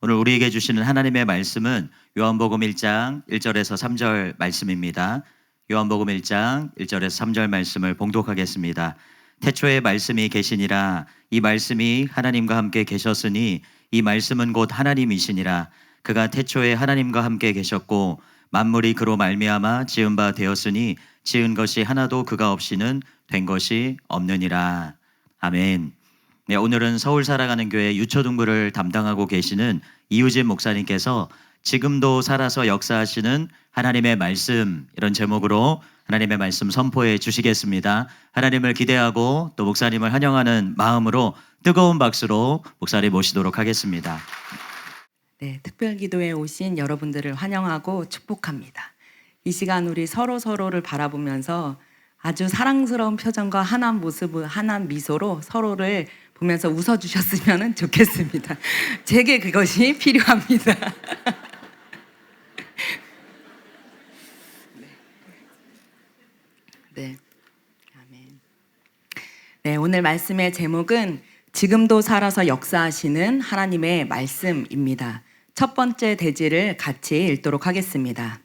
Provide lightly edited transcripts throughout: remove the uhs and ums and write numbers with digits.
오늘 우리에게 주시는 하나님의 말씀은 요한복음 1장 1절에서 3절 말씀입니다. 요한복음 1장 1절에서 3절 말씀을 봉독하겠습니다. 태초에 말씀이 계시니라. 이 말씀이 하나님과 함께 계셨으니 이 말씀은 곧 하나님이시니라. 그가 태초에 하나님과 함께 계셨고 만물이 그로 말미암아 지은 바 되었으니 지은 것이 하나도 그가 없이는 된 것이 없느니라. 아멘. 네, 오늘은 서울 살아가는 교회 유초등부를 담당하고 계시는 이우진 목사님께서 지금도 살아서 역사하시는 하나님의 말씀, 이런 제목으로 하나님의 말씀 선포해 주시겠습니다. 하나님을 기대하고 또 목사님을 환영하는 마음으로 뜨거운 박수로 목사님 모시도록 하겠습니다. 네, 특별기도에 오신 여러분들을 환영하고 축복합니다. 이 시간 우리 서로를 바라보면서 아주 사랑스러운 표정과 환한 모습, 환한 미소로 서로를 보면서 웃어주셨으면 좋겠습니다. 제게 그것이 필요합니다. 네. 아멘. 네, 오늘 말씀의 제목은 지금도 살아서 역사하시는 하나님의 말씀입니다. 첫 번째 대지를 같이 읽도록 하겠습니다.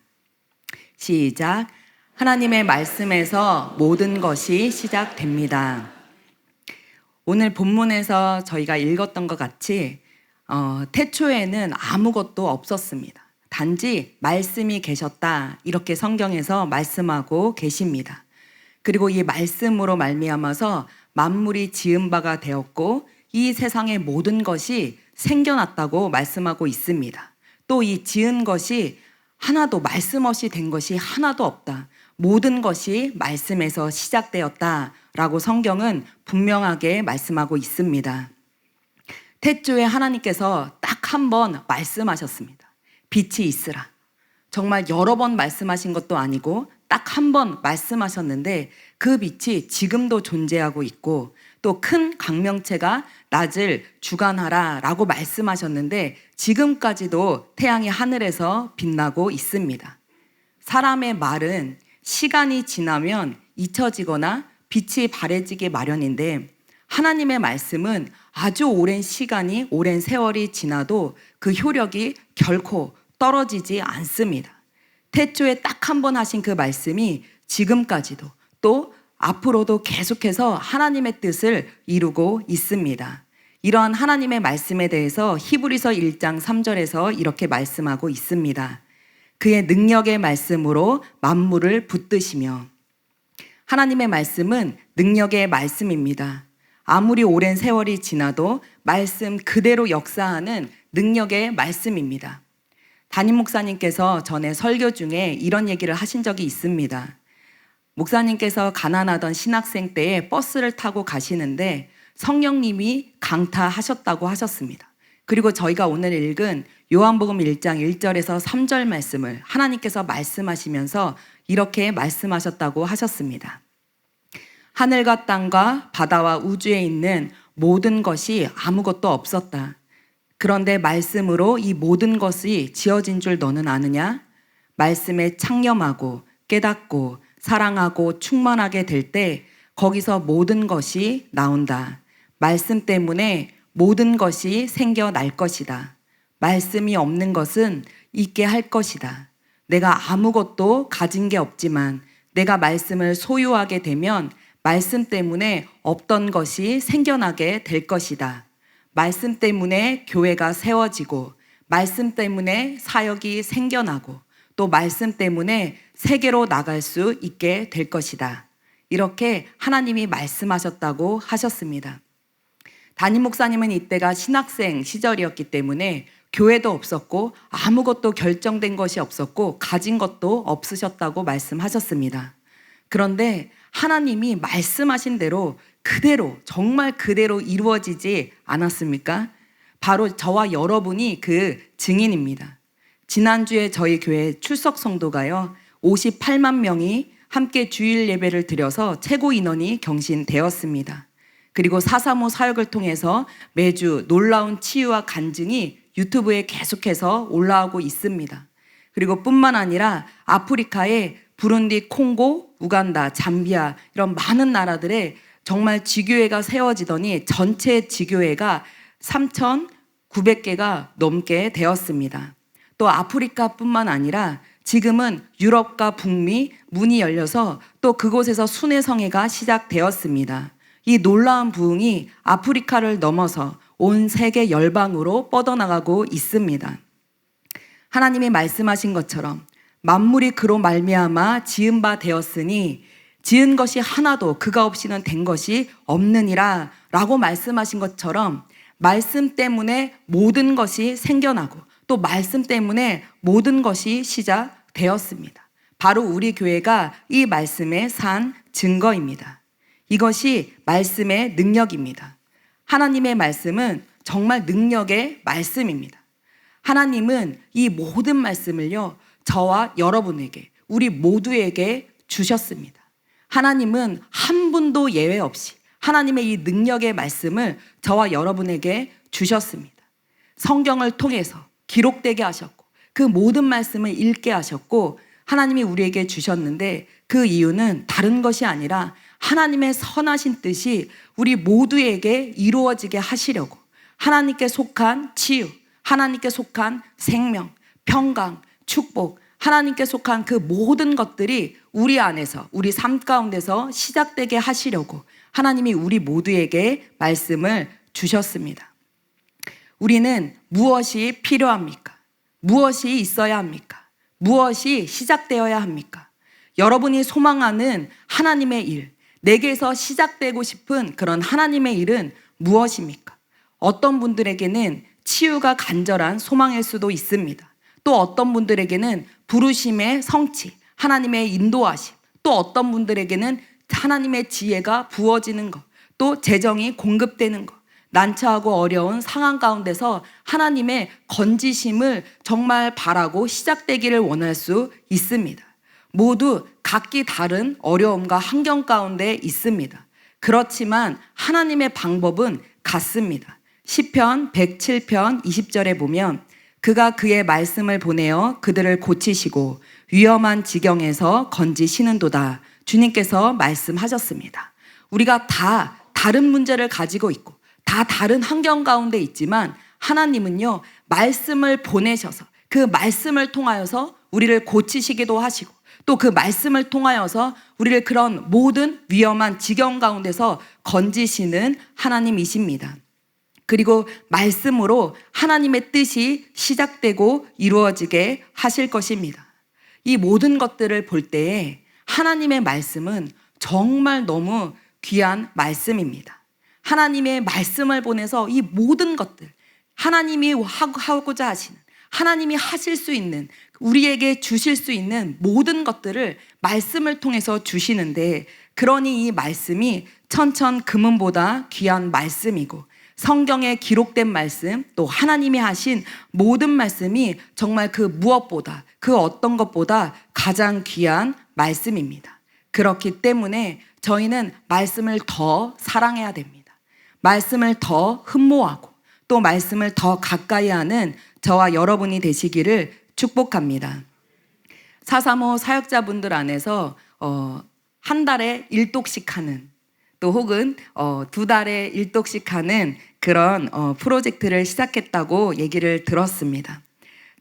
시작. 하나님의 말씀에서 모든 것이 시작됩니다. 오늘 본문에서 저희가 읽었던 것 같이 태초에는 아무것도 없었습니다. 단지 말씀이 계셨다, 이렇게 성경에서 말씀하고 계십니다. 그리고 이 말씀으로 말미암아서 만물이 지은 바가 되었고 이 세상의 모든 것이 생겨났다고 말씀하고 있습니다. 또 이 지은 것이 하나도, 말씀 없이 된 것이 하나도 없다. 모든 것이 말씀에서 시작되었다라고 성경은 분명하게 말씀하고 있습니다. 태초에 하나님께서 딱 한 번 말씀하셨습니다. 빛이 있으라. 정말 여러 번 말씀하신 것도 아니고 딱 한 번 말씀하셨는데 그 빛이 지금도 존재하고 있고 또 큰 강명체가 낮을 주관하라 라고 말씀하셨는데 지금까지도 태양이 하늘에서 빛나고 있습니다. 사람의 말은 시간이 지나면 잊혀지거나 빛이 바래지기 마련인데 하나님의 말씀은 아주 오랜 시간이, 오랜 세월이 지나도 그 효력이 결코 떨어지지 않습니다. 태초에 딱 한 번 하신 그 말씀이 지금까지도 또 앞으로도 계속해서 하나님의 뜻을 이루고 있습니다. 이러한 하나님의 말씀에 대해서 히브리서 1장 3절에서 이렇게 말씀하고 있습니다. 그의 능력의 말씀으로 만물을 붙드시며. 하나님의 말씀은 능력의 말씀입니다. 아무리 오랜 세월이 지나도 말씀 그대로 역사하는 능력의 말씀입니다. 담임 목사님께서 전에 설교 중에 이런 얘기를 하신 적이 있습니다. 목사님께서 가난하던 신학생 때에 버스를 타고 가시는데 성령님이 강타하셨다고 하셨습니다. 그리고 저희가 오늘 읽은 요한복음 1장 1절에서 3절 말씀을 하나님께서 말씀하시면서 이렇게 말씀하셨다고 하셨습니다. 하늘과 땅과 바다와 우주에 있는 모든 것이 아무것도 없었다. 그런데 말씀으로 이 모든 것이 지어진 줄 너는 아느냐? 말씀에 창념하고 깨닫고 사랑하고 충만하게 될 때 거기서 모든 것이 나온다. 말씀 때문에 모든 것이 생겨날 것이다. 말씀이 없는 것은 있게 할 것이다. 내가 아무것도 가진 게 없지만 내가 말씀을 소유하게 되면 말씀 때문에 없던 것이 생겨나게 될 것이다. 말씀 때문에 교회가 세워지고 말씀 때문에 사역이 생겨나고 또 말씀 때문에 세계로 나갈 수 있게 될 것이다. 이렇게 하나님이 말씀하셨다고 하셨습니다. 담임 목사님은 이때가 신학생 시절이었기 때문에 교회도 없었고 아무것도 결정된 것이 없었고 가진 것도 없으셨다고 말씀하셨습니다. 그런데 하나님이 말씀하신 대로 그대로, 정말 그대로 이루어지지 않았습니까? 바로 저와 여러분이 그 증인입니다. 지난주에 저희 교회 출석 성도가요 58만 명이 함께 주일 예배를 드려서 최고 인원이 경신되었습니다. 그리고 435 사역을 통해서 매주 놀라운 치유와 간증이 유튜브에 계속해서 올라오고 있습니다. 그리고 뿐만 아니라 아프리카의 부룬디, 콩고, 우간다, 잠비아 이런 많은 나라들에 정말 지교회가 세워지더니 전체 지교회가 900개가 넘게 되었습니다. 또 아프리카뿐만 아니라 지금은 유럽과 북미 문이 열려서 또 그곳에서 순회성회가 시작되었습니다. 이 놀라운 부흥이 아프리카를 넘어서 온 세계 열방으로 뻗어나가고 있습니다. 하나님이 말씀하신 것처럼 만물이 그로 말미암아 지은 바 되었으니 지은 것이 하나도 그가 없이는 된 것이 없느니라 라고 말씀하신 것처럼 말씀 때문에 모든 것이 생겨나고 또 말씀 때문에 모든 것이 시작되었습니다. 바로 우리 교회가 이 말씀의 산 증거입니다. 이것이 말씀의 능력입니다. 하나님의 말씀은 정말 능력의 말씀입니다. 하나님은 이 모든 말씀을요, 저와 여러분에게, 우리 모두에게 주셨습니다. 하나님은 한 분도 예외 없이 하나님의 이 능력의 말씀을 저와 여러분에게 주셨습니다. 성경을 통해서 기록되게 하셨고 그 모든 말씀을 읽게 하셨고 하나님이 우리에게 주셨는데 그 이유는 다른 것이 아니라 하나님의 선하신 뜻이 우리 모두에게 이루어지게 하시려고 하나님께 속한 치유, 하나님께 속한 생명, 평강, 축복, 하나님께 속한 그 모든 것들이 우리 안에서, 우리 삶 가운데서 시작되게 하시려고 하나님이 우리 모두에게 말씀을 주셨습니다. 우리는 무엇이 필요합니까? 무엇이 있어야 합니까? 무엇이 시작되어야 합니까? 여러분이 소망하는 하나님의 일, 내게서 시작되고 싶은 그런 하나님의 일은 무엇입니까? 어떤 분들에게는 치유가 간절한 소망일 수도 있습니다. 또 어떤 분들에게는 부르심의 성취, 하나님의 인도하심, 또 어떤 분들에게는 하나님의 지혜가 부어지는 것, 또 재정이 공급되는 것, 난처하고 어려운 상황 가운데서 하나님의 건지심을 정말 바라고 시작되기를 원할 수 있습니다. 모두 각기 다른 어려움과 환경 가운데 있습니다. 그렇지만 하나님의 방법은 같습니다. 시편 107편 20절에 보면 그가 그의 말씀을 보내어 그들을 고치시고 위험한 지경에서 건지시는도다. 주님께서 말씀하셨습니다. 우리가 다 다른 문제를 가지고 있고 다 다른 환경 가운데 있지만 하나님은요, 말씀을 보내셔서 그 말씀을 통하여서 우리를 고치시기도 하시고 또 그 말씀을 통하여서 우리를 그런 모든 위험한 지경 가운데서 건지시는 하나님이십니다. 그리고 말씀으로 하나님의 뜻이 시작되고 이루어지게 하실 것입니다. 이 모든 것들을 볼 때에 하나님의 말씀은 정말 너무 귀한 말씀입니다. 하나님의 말씀을 보내서 이 모든 것들, 하나님이 하고자 하시는, 하나님이 하실 수 있는, 우리에게 주실 수 있는 모든 것들을 말씀을 통해서 주시는데, 그러니 이 말씀이 천천 금은보다 귀한 말씀이고 성경에 기록된 말씀, 또 하나님이 하신 모든 말씀이 정말 그 무엇보다, 그 어떤 것보다 가장 귀한 말씀입니다. 그렇기 때문에 저희는 말씀을 더 사랑해야 됩니다. 말씀을 더 흠모하고 또 말씀을 더 가까이 하는 저와 여러분이 되시기를 축복합니다. 435 사역자분들 안에서 한 달에 1독씩 하는, 또 혹은 2달에 1독씩 하는 그런 프로젝트를 시작했다고 얘기를 들었습니다.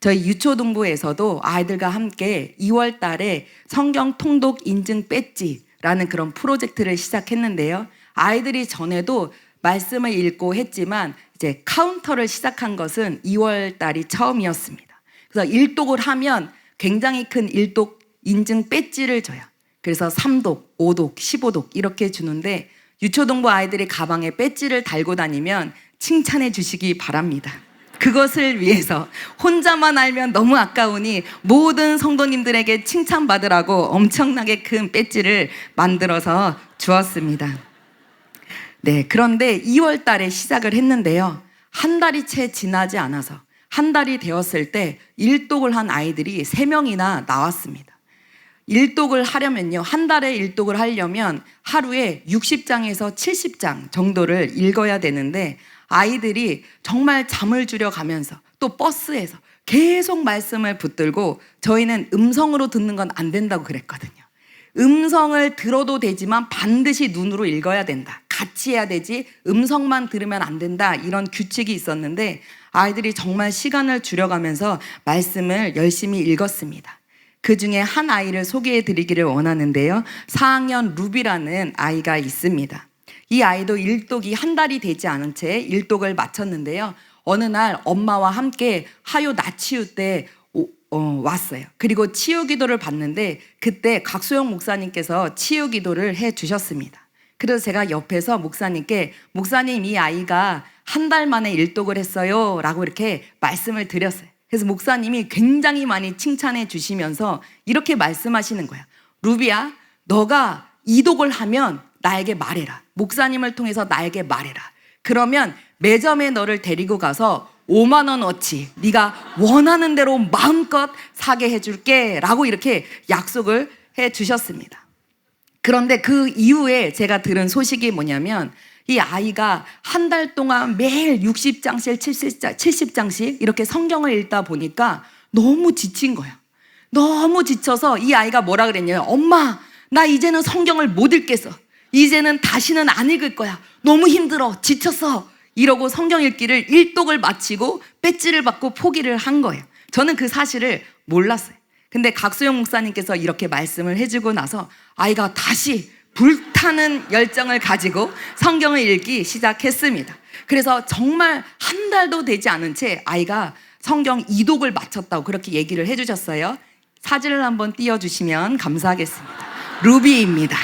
저희 유초등부에서도 아이들과 함께 2월 달에 성경 통독 인증 배지라는 그런 프로젝트를 시작했는데요. 아이들이 전에도 말씀을 읽고 했지만 이제 카운터를 시작한 것은 2월 달이 처음이었습니다. 그래서 1독을 하면 굉장히 큰 1독 인증 배지를 줘요. 그래서 3독, 5독, 15독 이렇게 주는데 유초등부 아이들이 가방에 배지를 달고 다니면 칭찬해 주시기 바랍니다. 그것을 위해서 혼자만 알면 너무 아까우니 모든 성도님들에게 칭찬받으라고 엄청나게 큰 배지를 만들어서 주었습니다. 네, 그런데 2월 달에 시작을 했는데요. 한 달이 채 지나지 않아서 한 달이 되었을 때 1독을 한 아이들이 3명이나 나왔습니다. 1독을 하려면요, 한 달에 1독을 하려면 하루에 60장에서 70장 정도를 읽어야 되는데 아이들이 정말 잠을 줄여 가면서 또 버스에서 계속 말씀을 붙들고 저희는 음성으로 듣는 건 안 된다고 그랬거든요. 음성을 들어도 되지만 반드시 눈으로 읽어야 된다. 같이 해야 되지 음성만 들으면 안 된다. 이런 규칙이 있었는데 아이들이 정말 시간을 줄여가면서 말씀을 열심히 읽었습니다. 그 중에 한 아이를 소개해 드리기를 원하는데요. 4학년 루비라는 아이가 있습니다. 이 아이도 일독이 한 달이 되지 않은 채 일독을 마쳤는데요. 어느 날 엄마와 함께 하요 나치유 때 왔어요. 그리고 치유 기도를 받는데 그때 각소영 목사님께서 치유 기도를 해 주셨습니다. 그래서 제가 옆에서 목사님께 목사님 이 아이가 한 달 만에 일독을 했어요 라고 이렇게 말씀을 드렸어요. 그래서 목사님이 굉장히 많이 칭찬해 주시면서 이렇게 말씀하시는 거예요. 루비야, 너가 이독을 하면 나에게 말해라. 목사님을 통해서 나에게 말해라. 그러면 매점에 너를 데리고 가서 5만 원어치 네가 원하는 대로 마음껏 사게 해줄게 라고 이렇게 약속을 해 주셨습니다. 그런데 그 이후에 제가 들은 소식이 뭐냐면 이 아이가 한 달 동안 매일 60장씩 70장씩 이렇게 성경을 읽다 보니까 너무 지친 거예요. 너무 지쳐서 이 아이가 뭐라 그랬냐면 엄마 나 이제는 성경을 못 읽겠어. 이제는 다시는 안 읽을 거야. 너무 힘들어. 지쳤어. 이러고 성경 읽기를 일독을 마치고 배지를 받고 포기를 한 거예요. 저는 그 사실을 몰랐어요. 근데 각소영 목사님께서 이렇게 말씀을 해주고 나서 아이가 다시 불타는 열정을 가지고 성경을 읽기 시작했습니다. 그래서 정말 한 달도 되지 않은 채 아이가 성경 2독을 마쳤다고 그렇게 얘기를 해주셨어요. 사진을 한번 띄워주시면 감사하겠습니다. 루비입니다.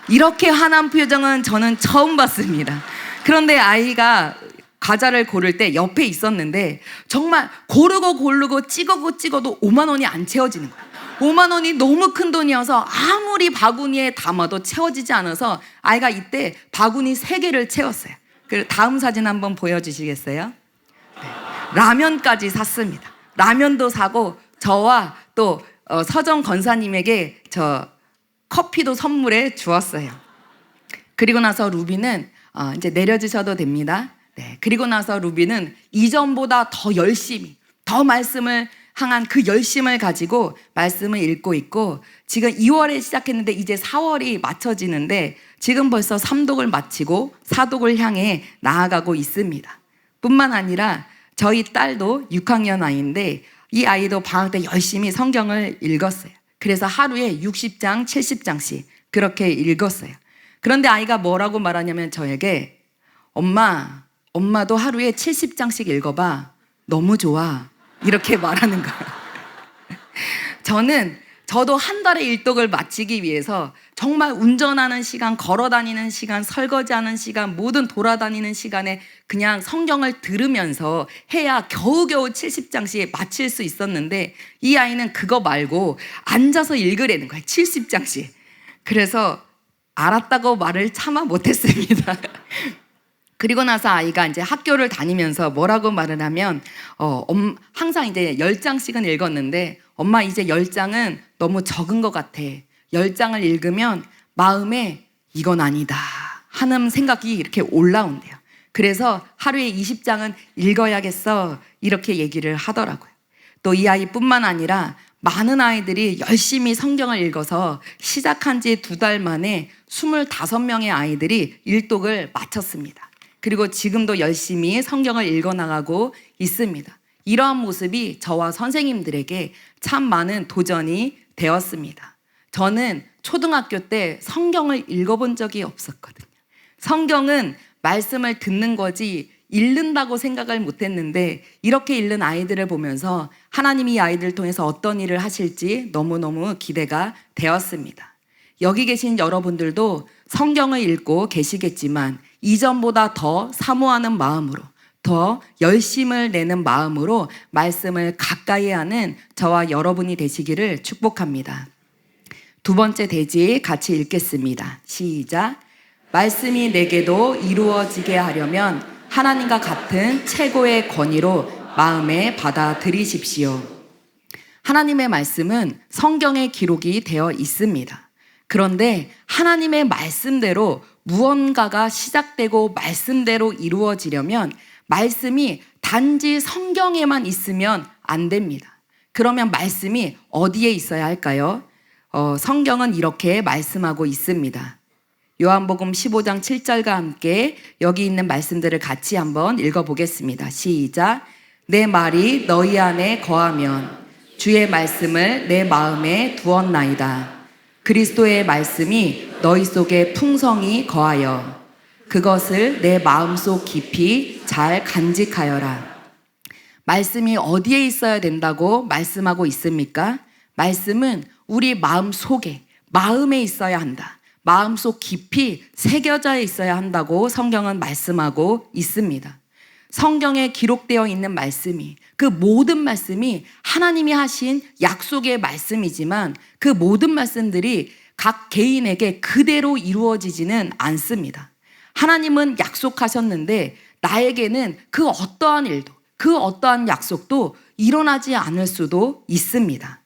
이렇게 환한 표정은 저는 처음 봤습니다. 그런데 아이가 과자를 고를 때 옆에 있었는데 정말 고르고 찍어도 5만 원이 안 채워지는 거예요. 5만 원이 너무 큰 돈이어서 아무리 바구니에 담아도 채워지지 않아서 아이가 이때 바구니 3개를 채웠어요. 그리고 다음 사진 한번 보여주시겠어요? 네. 라면까지 샀습니다. 라면도 사고 저와 또 서정 권사님에게 저 커피도 선물해 주었어요. 그리고 나서 루비는 이제 내려주셔도 됩니다. 네. 그리고 나서 루비는 이전보다 더 열심히, 더 말씀을 향한 그 열심을 가지고 말씀을 읽고 있고 지금 2월에 시작했는데 이제 4월이 맞춰지는데 지금 벌써 3독을 마치고 4독을 향해 나아가고 있습니다. 뿐만 아니라 저희 딸도 6학년 아이인데 이 아이도 방학 때 열심히 성경을 읽었어요. 그래서 하루에 60장, 70장씩 그렇게 읽었어요. 그런데 아이가 뭐라고 말하냐면 저에게 엄마도 하루에 70장씩 읽어봐. 너무 좋아. 이렇게 말하는 거예요. 저도 한 달에 일독을 마치기 위해서 정말 운전하는 시간, 걸어 다니는 시간, 설거지하는 시간, 모든 돌아다니는 시간에 그냥 성경을 들으면서 해야 겨우겨우 70장씩 마칠 수 있었는데 이 아이는 그거 말고 앉아서 읽으라는 거예요. 70장씩. 그래서 알았다고 말을 차마 못했습니다. 그리고 나서 아이가 이제 학교를 다니면서 뭐라고 말을 하면 항상 이제 10장씩은 읽었는데 엄마 이제 10장은 너무 적은 것 같아. 10장을 읽으면 마음에 이건 아니다 하는 생각이 이렇게 올라온대요. 그래서 하루에 20장은 읽어야겠어 이렇게 얘기를 하더라고요. 또 이 아이뿐만 아니라 많은 아이들이 열심히 성경을 읽어서 시작한 지 2달 만에 25명의 아이들이 일독을 마쳤습니다. 그리고 지금도 열심히 성경을 읽어나가고 있습니다. 이러한 모습이 저와 선생님들에게 참 많은 도전이 되었습니다. 저는 초등학교 때 성경을 읽어본 적이 없었거든요. 성경은 말씀을 듣는 거지 읽는다고 생각을 못했는데 이렇게 읽는 아이들을 보면서 하나님이 이 아이들을 통해서 어떤 일을 하실지 너무너무 기대가 되었습니다. 여기 계신 여러분들도 성경을 읽고 계시겠지만 이전보다 더 사모하는 마음으로 더 열심을 내는 마음으로 말씀을 가까이 하는 저와 여러분이 되시기를 축복합니다. 2번째 대지 같이 읽겠습니다. 시작. 말씀이 내게도 이루어지게 하려면 하나님과 같은 최고의 권위로 마음에 받아들이십시오. 하나님의 말씀은 성경에 기록이 되어 있습니다. 그런데 하나님의 말씀대로 무언가가 시작되고 말씀대로 이루어지려면 말씀이 단지 성경에만 있으면 안 됩니다. 그러면 말씀이 어디에 있어야 할까요? 성경은 이렇게 말씀하고 있습니다. 요한복음 15장 7절과 함께 여기 있는 말씀들을 같이 한번 읽어보겠습니다. 시작. 내 말이 너희 안에 거하면 주의 말씀을 내 마음에 두었나이다. 그리스도의 말씀이 너희 속에 풍성히 거하여 그것을 내 마음속 깊이 잘 간직하여라. 말씀이 어디에 있어야 된다고 말씀하고 있습니까? 말씀은 우리 마음 속에, 마음에 있어야 한다. 마음속 깊이 새겨져 있어야 한다고 성경은 말씀하고 있습니다. 성경에 기록되어 있는 말씀이, 그 모든 말씀이 하나님이 하신 약속의 말씀이지만 그 모든 말씀들이 각 개인에게 그대로 이루어지지는 않습니다. 하나님은 약속하셨는데 나에게는 그 어떠한 일도, 그 어떠한 약속도 일어나지 않을 수도 있습니다.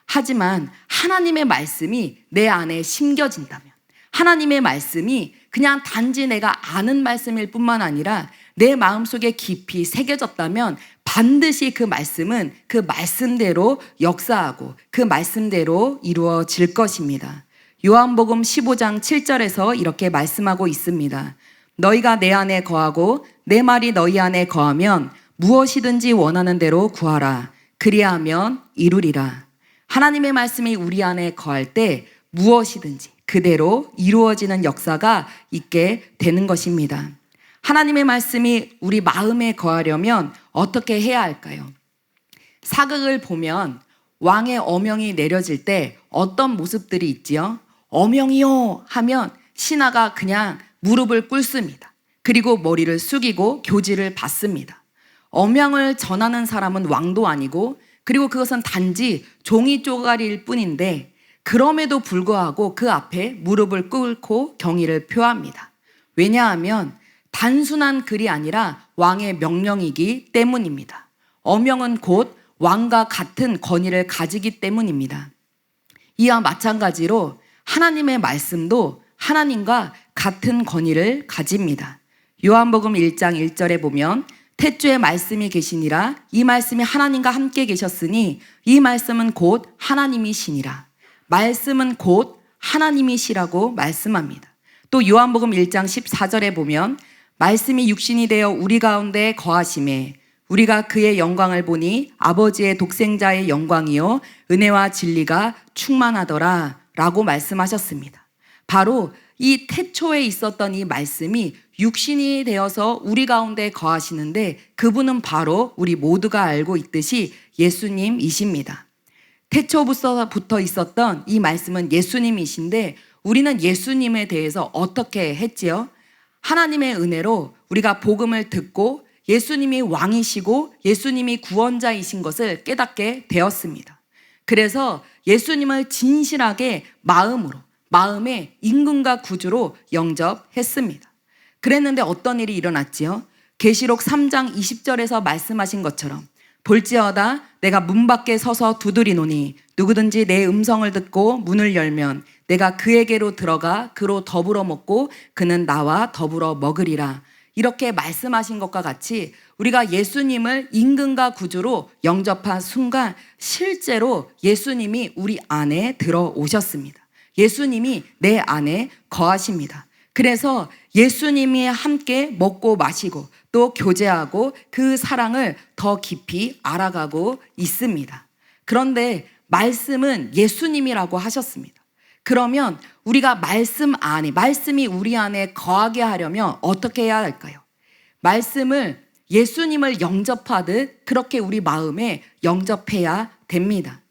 하지만 하나님의 말씀이 내 안에 심겨진다면, 하나님의 말씀이 그냥 단지 내가 아는 말씀일 뿐만 아니라 내 마음속에 깊이 새겨졌다면 반드시 그 말씀은 그 말씀대로 역사하고 그 말씀대로 이루어질 것입니다. 요한복음 15장 7절에서 이렇게 말씀하고 있습니다. 너희가 내 안에 거하고 내 말이 너희 안에 거하면 무엇이든지 원하는 대로 구하라. 그리하면 이루리라. 하나님의 말씀이 우리 안에 거할 때 무엇이든지 그대로 이루어지는 역사가 있게 되는 것입니다. 하나님의 말씀이 우리 마음에 거하려면 어떻게 해야 할까요? 사극을 보면 왕의 어명이 내려질 때 어떤 모습들이 있지요? 어명이요 하면 신하가 그냥 무릎을 꿇습니다. 그리고 머리를 숙이고 교지를 받습니다. 어명을 전하는 사람은 왕도 아니고 그리고 그것은 단지 종이 쪼가리일 뿐인데 그럼에도 불구하고 그 앞에 무릎을 꿇고 경의를 표합니다. 왜냐하면 단순한 글이 아니라 왕의 명령이기 때문입니다. 어명은 곧 왕과 같은 권위를 가지기 때문입니다. 이와 마찬가지로 하나님의 말씀도 하나님과 같은 권위를 가집니다. 요한복음 1장 1절에 보면 태초에 말씀이 계시니라 이 말씀이 하나님과 함께 계셨으니 이 말씀은 곧 하나님이시니라. 말씀은 곧 하나님이시라고 말씀합니다. 또 요한복음 1장 14절에 보면 말씀이 육신이 되어 우리 가운데 거하심에 우리가 그의 영광을 보니 아버지의 독생자의 영광이요 은혜와 진리가 충만하더라 라고 말씀하셨습니다. 바로 이 태초에 있었던 이 말씀이 육신이 되어서 우리 가운데 거하시는데 그분은 바로 우리 모두가 알고 있듯이 예수님이십니다. 태초부터 있었던 이 말씀은 예수님이신데 우리는 예수님에 대해서 어떻게 했지요? 하나님의 은혜로 우리가 복음을 듣고 예수님이 왕이시고 예수님이 구원자이신 것을 깨닫게 되었습니다. 그래서 예수님을 진실하게 마음의 임금과 구주로 영접했습니다. 그랬는데 어떤 일이 일어났지요? 계시록 3장 20절에서 말씀하신 것처럼 볼지어다 내가 문 밖에 서서 두드리노니 누구든지 내 음성을 듣고 문을 열면 내가 그에게로 들어가 그로 더불어 먹고 그는 나와 더불어 먹으리라. 이렇게 말씀하신 것과 같이 우리가 예수님을 임금과 구주로 영접한 순간 실제로 예수님이 우리 안에 들어오셨습니다. 예수님이 내 안에 거하십니다. 그래서 예수님이 함께 먹고 마시고 또 교제하고 그 사랑을 더 깊이 알아가고 있습니다. 그런데 말씀은 예수님이라고 하셨습니다. 그러면 우리가 말씀이 우리 안에 거하게 하려면 어떻게 해야 할까요? 예수님을 영접하듯 그렇게 우리 마음에 영접해야 됩니다.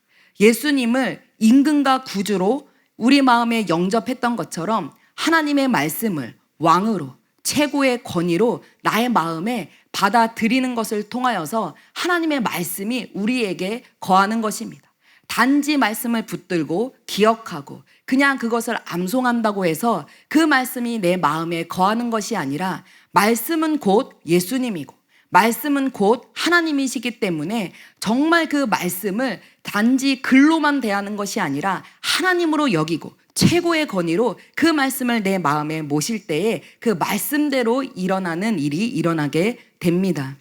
예수님을 임금과 구주로 우리 마음에 영접했던 것처럼 하나님의 말씀을 왕으로 최고의 권위로 나의 마음에 받아들이는 것을 통하여서 하나님의 말씀이 우리에게 거하는 것입니다. 단지 말씀을 붙들고 기억하고 그냥 그것을 암송한다고 해서 그 말씀이 내 마음에 거하는 것이 아니라 말씀은 곧 예수님이고 말씀은 곧 하나님이시기 때문에 정말 그 말씀을 단지 글로만 대하는 것이 아니라 하나님으로 여기고 최고의 권위로 그 말씀을 내 마음에 모실 때에 그 말씀대로 일어나는 일이 일어나게 됩니다.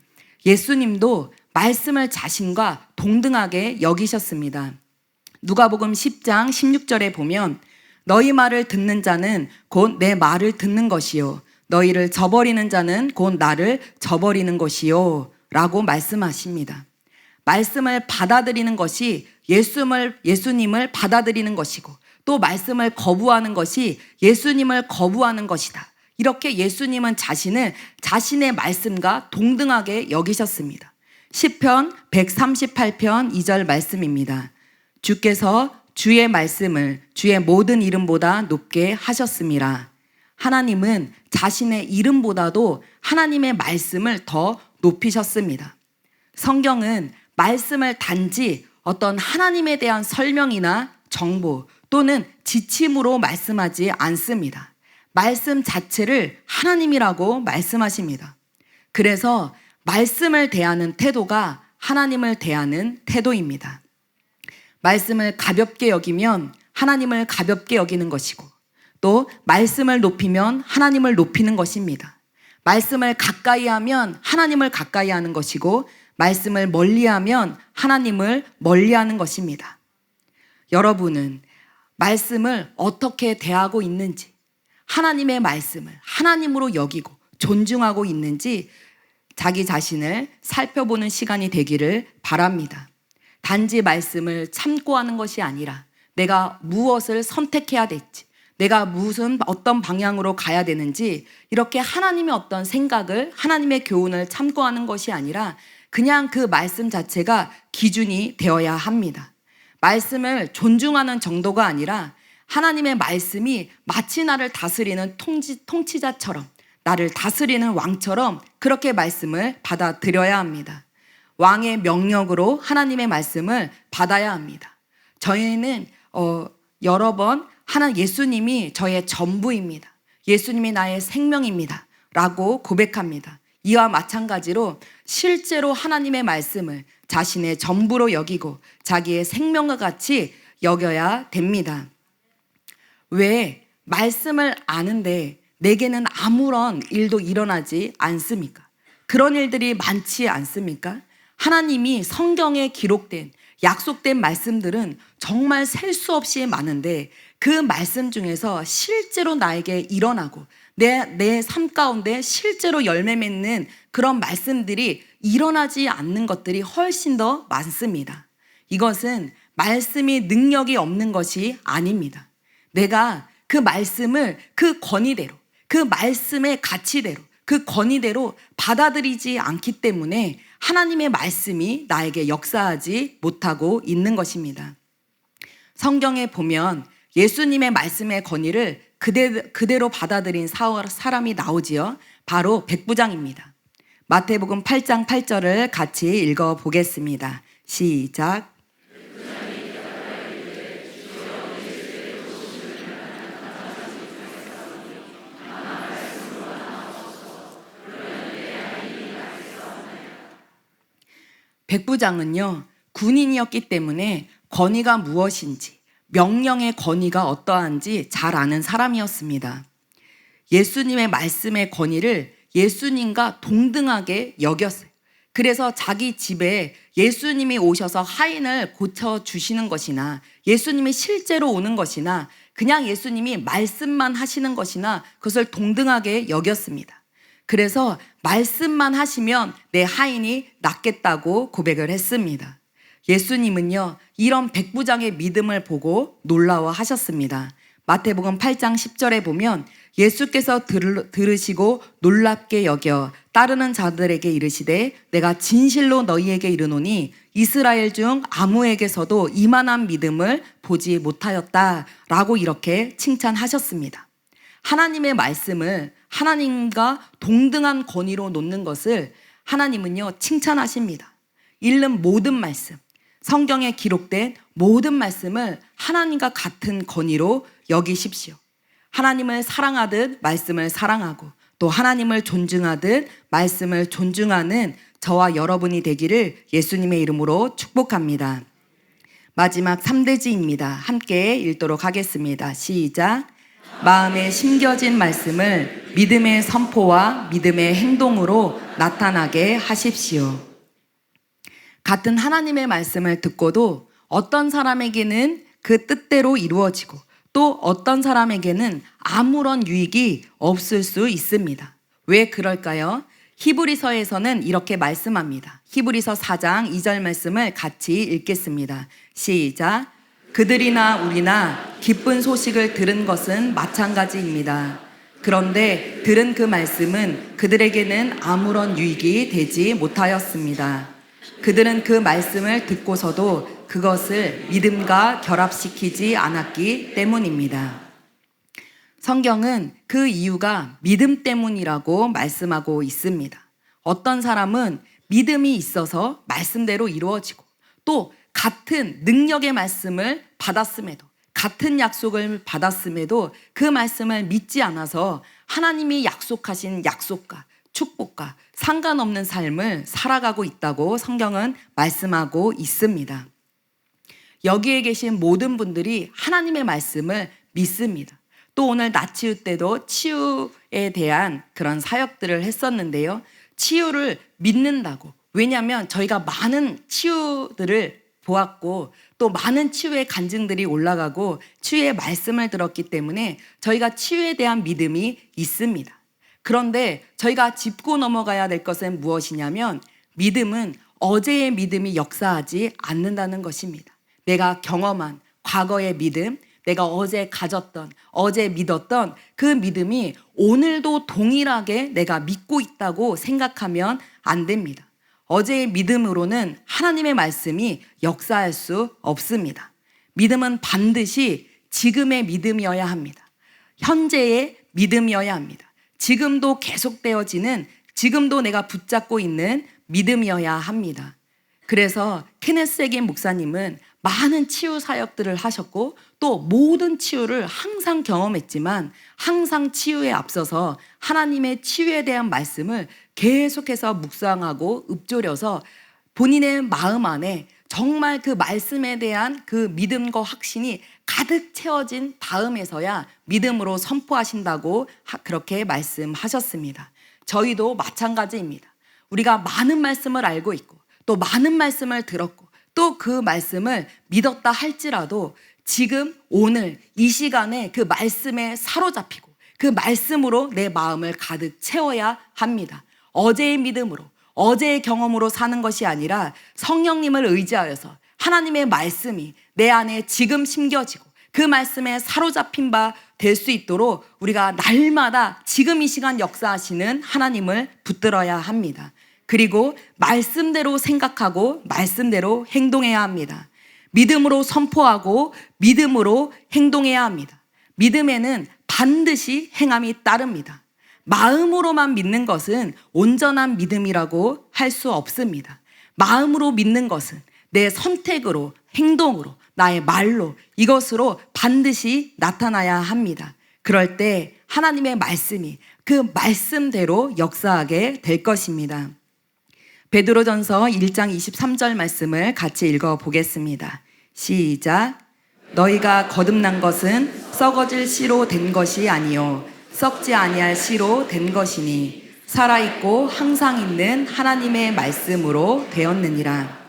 예수님도 말씀을 자신과 동등하게 여기셨습니다. 누가복음 10장 16절에 보면 너희 말을 듣는 자는 곧 내 말을 듣는 것이요 너희를 저버리는 자는 곧 나를 저버리는 것이요 라고 말씀하십니다. 말씀을 받아들이는 것이 예수님을 받아들이는 것이고, 또 말씀을 거부하는 것이 예수님을 거부하는 것이다. 이렇게 예수님은 자신의 말씀과 동등하게 여기셨습니다. 시편 138편 2절 말씀입니다. 주께서 주의 말씀을 주의 모든 이름보다 높게 하셨음이라. 하나님은 자신의 이름보다도 하나님의 말씀을 더 높이셨습니다. 성경은 말씀을 단지 어떤 하나님에 대한 설명이나 정보 또는 지침으로 말씀하지 않습니다. 말씀 자체를 하나님이라고 말씀하십니다. 그래서 말씀을 대하는 태도가 하나님을 대하는 태도입니다. 말씀을 가볍게 여기면 하나님을 가볍게 여기는 것이고, 또 말씀을 높이면 하나님을 높이는 것입니다. 말씀을 가까이 하면 하나님을 가까이 하는 것이고, 말씀을 멀리 하면 하나님을 멀리 하는 것입니다. 여러분은 말씀을 어떻게 대하고 있는지, 하나님의 말씀을 하나님으로 여기고 존중하고 있는지 자기 자신을 살펴보는 시간이 되기를 바랍니다. 단지 말씀을 참고 하는 것이 아니라 내가 무엇을 선택해야 될지, 내가 어떤 방향으로 가야 되는지, 이렇게 하나님의 어떤 생각을, 하나님의 교훈을 참고하는 것이 아니라 그냥 그 말씀 자체가 기준이 되어야 합니다. 말씀을 존중하는 정도가 아니라 하나님의 말씀이 마치 나를 다스리는 통치자처럼, 나를 다스리는 왕처럼 그렇게 말씀을 받아들여야 합니다. 왕의 명령으로 하나님의 말씀을 받아야 합니다. 저희는 여러 번 예수님이 저의 전부입니다. 예수님이 나의 생명입니다. 라고 고백합니다. 이와 마찬가지로 실제로 하나님의 말씀을 자신의 전부로 여기고 자기의 생명과 같이 여겨야 됩니다. 왜 말씀을 아는데 내게는 아무런 일도 일어나지 않습니까? 그런 일들이 많지 않습니까? 하나님이 성경에 기록된 약속된 말씀들은 정말 셀 수 없이 많은데, 그 말씀 중에서 실제로 나에게 일어나고 내 삶 가운데 실제로 열매 맺는 그런 말씀들이 일어나지 않는 것들이 훨씬 더 많습니다. 이것은 말씀이 능력이 없는 것이 아닙니다. 내가 그 말씀을 그 권위대로, 그 말씀의 가치대로, 그 권위대로 받아들이지 않기 때문에 하나님의 말씀이 나에게 역사하지 못하고 있는 것입니다. 성경에 보면 예수님의 말씀의 권위를 그대로 받아들인 사람이 나오지요. 바로 백부장입니다. 마태복음 8장 8절을 같이 읽어보겠습니다. 시작. 백부장은요, 군인이었기 때문에 권위가 무엇인지, 명령의 권위가 어떠한지 잘 아는 사람이었습니다. 예수님의 말씀의 권위를 예수님과 동등하게 여겼어요. 그래서 자기 집에 예수님이 오셔서 하인을 고쳐주시는 것이나, 예수님이 실제로 오는 것이나, 그냥 예수님이 말씀만 하시는 것이나 그것을 동등하게 여겼습니다. 그래서 말씀만 하시면 내 하인이 낫겠다고 고백을 했습니다. 예수님은요, 이런 백부장의 믿음을 보고 놀라워하셨습니다. 마태복음 8장 10절에 보면 예수께서 들으시고 놀랍게 여겨 따르는 자들에게 이르시되 내가 진실로 너희에게 이르노니 이스라엘 중 아무에게서도 이만한 믿음을 보지 못하였다라고 이렇게 칭찬하셨습니다. 하나님의 말씀을 하나님과 동등한 권위로 놓는 것을 하나님은요, 칭찬하십니다. 읽는 모든 말씀, 성경에 기록된 모든 말씀을 하나님과 같은 권위로 여기십시오. 하나님을 사랑하듯 말씀을 사랑하고, 또 하나님을 존중하듯 말씀을 존중하는 저와 여러분이 되기를 예수님의 이름으로 축복합니다. 마지막 3대지입니다. 함께 읽도록 하겠습니다. 시작. 마음에 심겨진 말씀을 믿음의 선포와 믿음의 행동으로 나타나게 하십시오. 같은 하나님의 말씀을 듣고도 어떤 사람에게는 그 뜻대로 이루어지고, 또 어떤 사람에게는 아무런 유익이 없을 수 있습니다. 왜 그럴까요? 히브리서에서는 이렇게 말씀합니다. 히브리서 4장 2절 말씀을 같이 읽겠습니다. 시작. 그들이나 우리나 기쁜 소식을 들은 것은 마찬가지입니다. 그런데 들은 그 말씀은 그들에게는 아무런 유익이 되지 못하였습니다. 그들은 그 말씀을 듣고서도 그것을 믿음과 결합시키지 않았기 때문입니다. 성경은 그 이유가 믿음 때문이라고 말씀하고 있습니다. 어떤 사람은 믿음이 있어서 말씀대로 이루어지고 또 같은 능력의 말씀을 받았음에도 같은 약속을 받았음에도 그 말씀을 믿지 않아서 하나님이 약속하신 약속과 축복과 상관없는 삶을 살아가고 있다고 성경은 말씀하고 있습니다. 여기에 계신 모든 분들이 하나님의 말씀을 믿습니다. 또 오늘 나치유 때도 치유에 대한 그런 사역들을 했었는데요. 치유를 믿는다고. 왜냐하면 저희가 많은 치유들을 보았고 또 많은 치유의 간증들이 올라가고 치유의 말씀을 들었기 때문에 저희가 치유에 대한 믿음이 있습니다. 그런데 저희가 짚고 넘어가야 될 것은 무엇이냐면 믿음은 어제의 믿음이 역사하지 않는다는 것입니다. 내가 경험한 과거의 믿음, 내가 어제 가졌던, 어제 믿었던 그 믿음이 오늘도 동일하게 내가 믿고 있다고 생각하면 안 됩니다. 어제의 믿음으로는 하나님의 말씀이 역사할 수 없습니다. 믿음은 반드시 지금의 믿음이어야 합니다. 현재의 믿음이어야 합니다. 지금도 계속되어지는, 지금도 내가 붙잡고 있는 믿음이어야 합니다. 그래서 케네스 에긴 목사님은 많은 치유 사역들을 하셨고 또 모든 치유를 항상 경험했지만 항상 치유에 앞서서 하나님의 치유에 대한 말씀을 계속해서 묵상하고 읊조려서 본인의 마음 안에 정말 그 말씀에 대한 그 믿음과 확신이 가득 채워진 다음에서야 믿음으로 선포하신다고 그렇게 말씀하셨습니다. 저희도 마찬가지입니다. 우리가 많은 말씀을 알고 있고 또 많은 말씀을 들었고 또 그 말씀을 믿었다 할지라도 지금 오늘 이 시간에 그 말씀에 사로잡히고 그 말씀으로 내 마음을 가득 채워야 합니다. 어제의 믿음으로, 어제의 경험으로 사는 것이 아니라 성령님을 의지하여서 하나님의 말씀이 내 안에 지금 심겨지고 그 말씀에 사로잡힌 바 될 수 있도록 우리가 날마다 지금 이 시간 역사하시는 하나님을 붙들어야 합니다. 그리고 말씀대로 생각하고 말씀대로 행동해야 합니다. 믿음으로 선포하고 믿음으로 행동해야 합니다. 믿음에는 반드시 행함이 따릅니다. 마음으로만 믿는 것은 온전한 믿음이라고 할 수 없습니다. 마음으로 믿는 것은 내 선택으로, 행동으로, 나의 말로, 이것으로 반드시 나타나야 합니다. 그럴 때 하나님의 말씀이 그 말씀대로 역사하게 될 것입니다. 베드로전서 1장 23절 말씀을 같이 읽어보겠습니다. 시작. 너희가 거듭난 것은 썩어질 씨로 된 것이 아니요 썩지 아니할 씨로 된 것이니 살아있고 항상 있는 하나님의 말씀으로 되었느니라.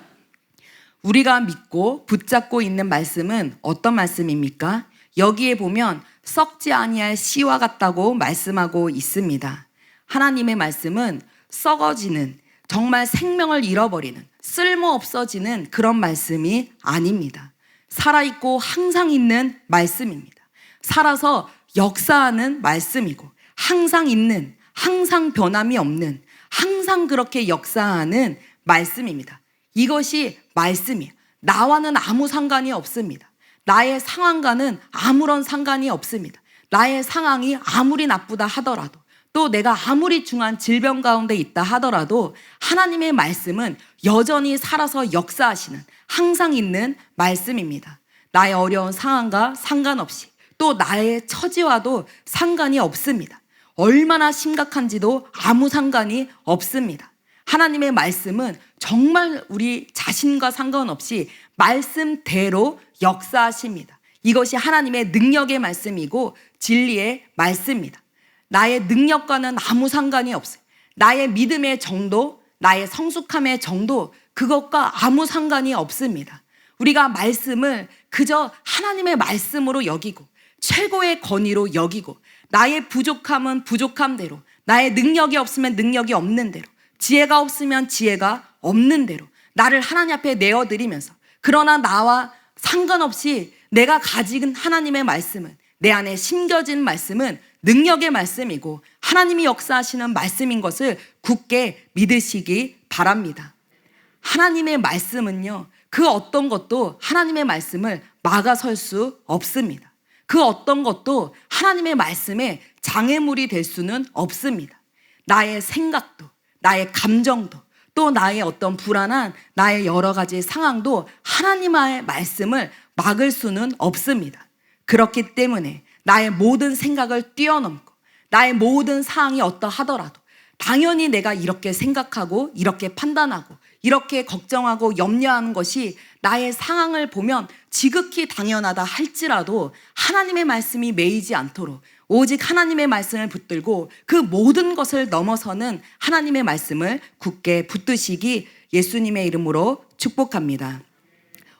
우리가 믿고 붙잡고 있는 말씀은 어떤 말씀입니까? 여기에 보면 썩지 아니할 씨와 같다고 말씀하고 있습니다. 하나님의 말씀은 썩어지는, 정말 생명을 잃어버리는, 쓸모없어지는 그런 말씀이 아닙니다. 살아있고 항상 있는 말씀입니다. 살아서 역사하는 말씀이고 항상 있는, 항상 변함이 없는, 항상 그렇게 역사하는 말씀입니다. 이것이 말씀이에요. 나와는 아무 상관이 없습니다. 나의 상황과는 아무런 상관이 없습니다. 나의 상황이 아무리 나쁘다 하더라도 또 내가 아무리 중한 질병 가운데 있다 하더라도 하나님의 말씀은 여전히 살아서 역사하시는 항상 있는 말씀입니다. 나의 어려운 상황과 상관없이 또 나의 처지와도 상관이 없습니다. 얼마나 심각한지도 아무 상관이 없습니다. 하나님의 말씀은 정말 우리 자신과 상관없이 말씀대로 역사하십니다. 이것이 하나님의 능력의 말씀이고 진리의 말씀입니다. 나의 능력과는 아무 상관이 없어요. 나의 믿음의 정도, 나의 성숙함의 정도, 그것과 아무 상관이 없습니다. 우리가 말씀을 그저 하나님의 말씀으로 여기고 최고의 권위로 여기고 나의 부족함은 부족함대로, 나의 능력이 없으면 능력이 없는 대로, 지혜가 없으면 지혜가 없는 대로 나를 하나님 앞에 내어드리면서, 그러나 나와 상관없이 내가 가진 하나님의 말씀은, 내 안에 심겨진 말씀은 능력의 말씀이고 하나님이 역사하시는 말씀인 것을 굳게 믿으시기 바랍니다. 하나님의 말씀은요, 그 어떤 것도 하나님의 말씀을 막아설 수 없습니다. 그 어떤 것도 하나님의 말씀에 장애물이 될 수는 없습니다. 나의 생각도, 나의 감정도, 또 나의 어떤 불안한 나의 여러 가지 상황도 하나님의 말씀을 막을 수는 없습니다. 그렇기 때문에 나의 모든 생각을 뛰어넘고 나의 모든 상황이 어떠하더라도 당연히 내가 이렇게 생각하고 이렇게 판단하고 이렇게 걱정하고 염려하는 것이 나의 상황을 보면 지극히 당연하다 할지라도 하나님의 말씀이 매이지 않도록 오직 하나님의 말씀을 붙들고 그 모든 것을 넘어서는 하나님의 말씀을 굳게 붙드시기 예수님의 이름으로 축복합니다.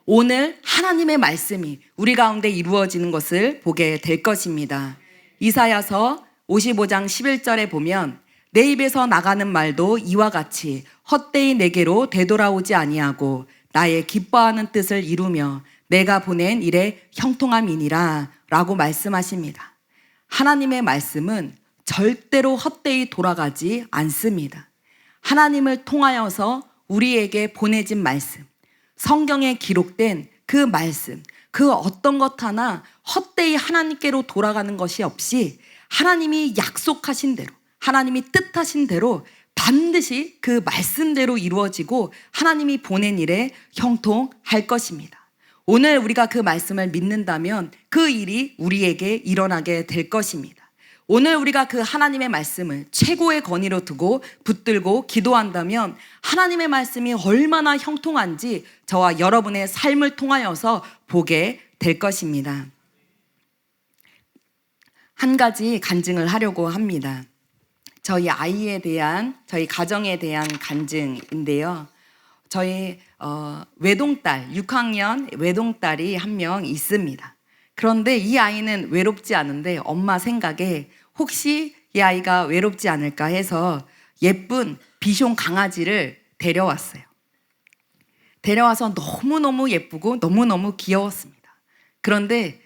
오늘 하나님의 말씀이 우리 가운데 이루어지는 것을 보게 될 것입니다. 이사야서 55장 11절에 보면 내 입에서 나가는 말도 이와 같이 헛되이 내게로 되돌아오지 아니하고 나의 기뻐하는 뜻을 이루며 내가 보낸 일에 형통함이니라 라고 말씀하십니다. 하나님의 말씀은 절대로 헛되이 돌아가지 않습니다. 하나님을 통하여서 우리에게 보내진 말씀, 성경에 기록된 그 말씀, 그 어떤 것 하나 헛되이 하나님께로 돌아가는 것이 없이 하나님이 약속하신 대로, 하나님이 뜻하신 대로 반드시 그 말씀대로 이루어지고 하나님이 보낸 일에 형통할 것입니다. 오늘 우리가 그 말씀을 믿는다면 그 일이 우리에게 일어나게 될 것입니다. 오늘 우리가 그 하나님의 말씀을 최고의 권위로 두고 붙들고 기도한다면 하나님의 말씀이 얼마나 형통한지 저와 여러분의 삶을 통하여서 보게 될 것입니다. 한 가지 간증을 하려고 합니다. 저희 아이에 대한, 저희 가정에 대한 간증인데요. 저희 외동딸, 6학년 외동딸이 한 명 있습니다. 그런데 이 아이는 외롭지 않은데 엄마 생각에 혹시 이 아이가 외롭지 않을까 해서 예쁜 비숑 강아지를 데려왔어요. 데려와서 너무너무 예쁘고 너무너무 귀여웠습니다. 그런데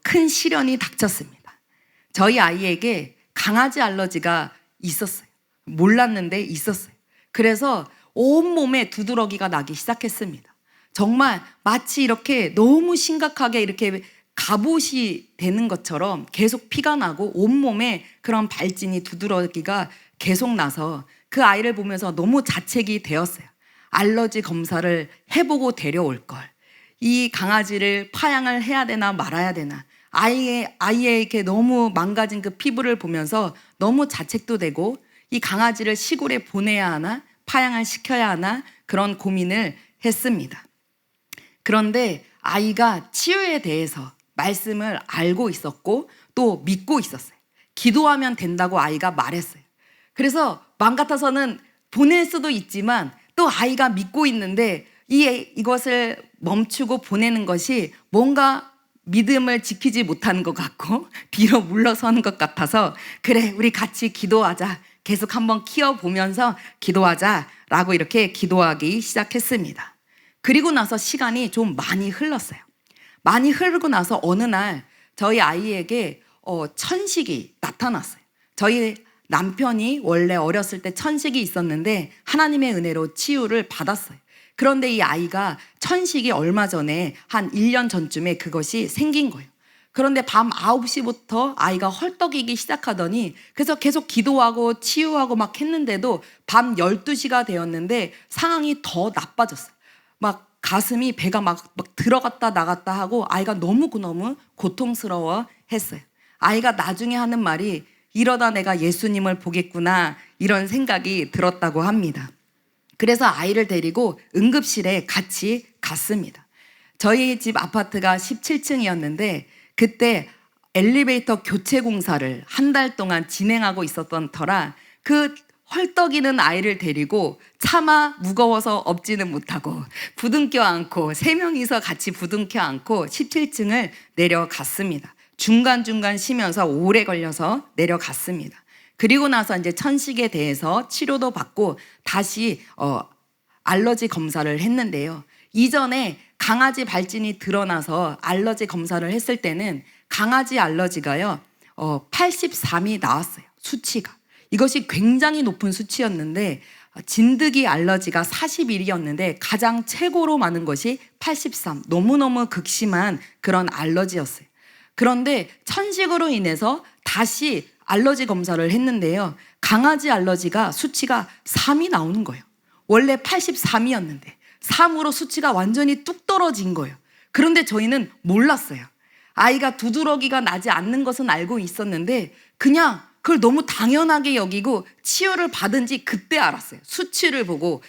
큰 시련이 닥쳤습니다. 저희 아이에게 강아지 알러지가 있었어요. 몰랐는데 있었어요. 그래서 온몸에 두드러기가 나기 시작했습니다. 정말 마치 이렇게 너무 심각하게 이렇게 갑옷이 되는 것처럼 계속 피가 나고 온몸에 그런 발진이 두드러기가 계속 나서 그 아이를 보면서 너무 자책이 되었어요. 알러지 검사를 해보고 데려올 걸. 이 강아지를 파양을 해야 되나 말아야 되나. 아이에게 너무 망가진 그 피부를 보면서 너무 자책도 되고 이 강아지를 시골에 보내야 하나 파양을 시켜야 하나 그런 고민을 했습니다. 그런데 아이가 치유에 대해서 말씀을 알고 있었고 또 믿고 있었어요. 기도하면 된다고 아이가 말했어요. 그래서 마음 같아서는 보낼 수도 있지만 또 아이가 믿고 있는데 이것을 멈추고 보내는 것이 뭔가 믿음을 지키지 못하는 것 같고 뒤로 물러서는 것 같아서 그래 우리 같이 기도하자. 계속 한번 키워보면서 기도하자라고 이렇게 기도하기 시작했습니다. 그리고 나서 시간이 좀 많이 흘렀어요. 많이 흐르고 나서 어느 날 저희 아이에게 천식이 나타났어요. 저희 남편이 원래 어렸을 때 천식이 있었는데 하나님의 은혜로 치유를 받았어요. 그런데 이 아이가 천식이 얼마 전에 한 1년 전쯤에 그것이 생긴 거예요. 그런데 밤 9시부터 아이가 헐떡이기 시작하더니 그래서 계속 기도하고 치유하고 막 했는데도 밤 12시가 되었는데 상황이 더 나빠졌어요. 막 가슴이 배가 막 들어갔다 나갔다 하고 아이가 너무너무 고통스러워 했어요. 아이가 나중에 하는 말이 이러다 내가 예수님을 보겠구나 이런 생각이 들었다고 합니다. 그래서 아이를 데리고 응급실에 같이 갔습니다. 저희 집 아파트가 17층이었는데 그때 엘리베이터 교체 공사를 한 달 동안 진행하고 있었던 터라 그 헐떡이는 아이를 데리고 차마 무거워서 업지는 못하고 부둥켜 안고 3명이서 같이 부둥켜 안고 17층을 내려갔습니다. 중간중간 쉬면서 오래 걸려서 내려갔습니다. 그리고 나서 이제 천식에 대해서 치료도 받고 다시 알러지 검사를 했는데요. 이전에 강아지 발진이 드러나서 알러지 검사를 했을 때는 강아지 알러지가요, 83이 나왔어요. 수치가. 이것이 굉장히 높은 수치였는데 진드기 알러지가 41이었는데 가장 최고로 많은 것이 83. 너무너무 극심한 그런 알러지였어요. 그런데 천식으로 인해서 다시 알러지 검사를 했는데요. 강아지 알러지가 수치가 3이 나오는 거예요. 원래 83이었는데 3으로 수치가 완전히 뚝 떨어진 거예요. 그런데 저희는 몰랐어요. 아이가 두드러기가 나지 않는 것은 알고 있었는데 그냥 그걸 너무 당연하게 여기고 치유를 받은 지 그때 알았어요. 수치를 보고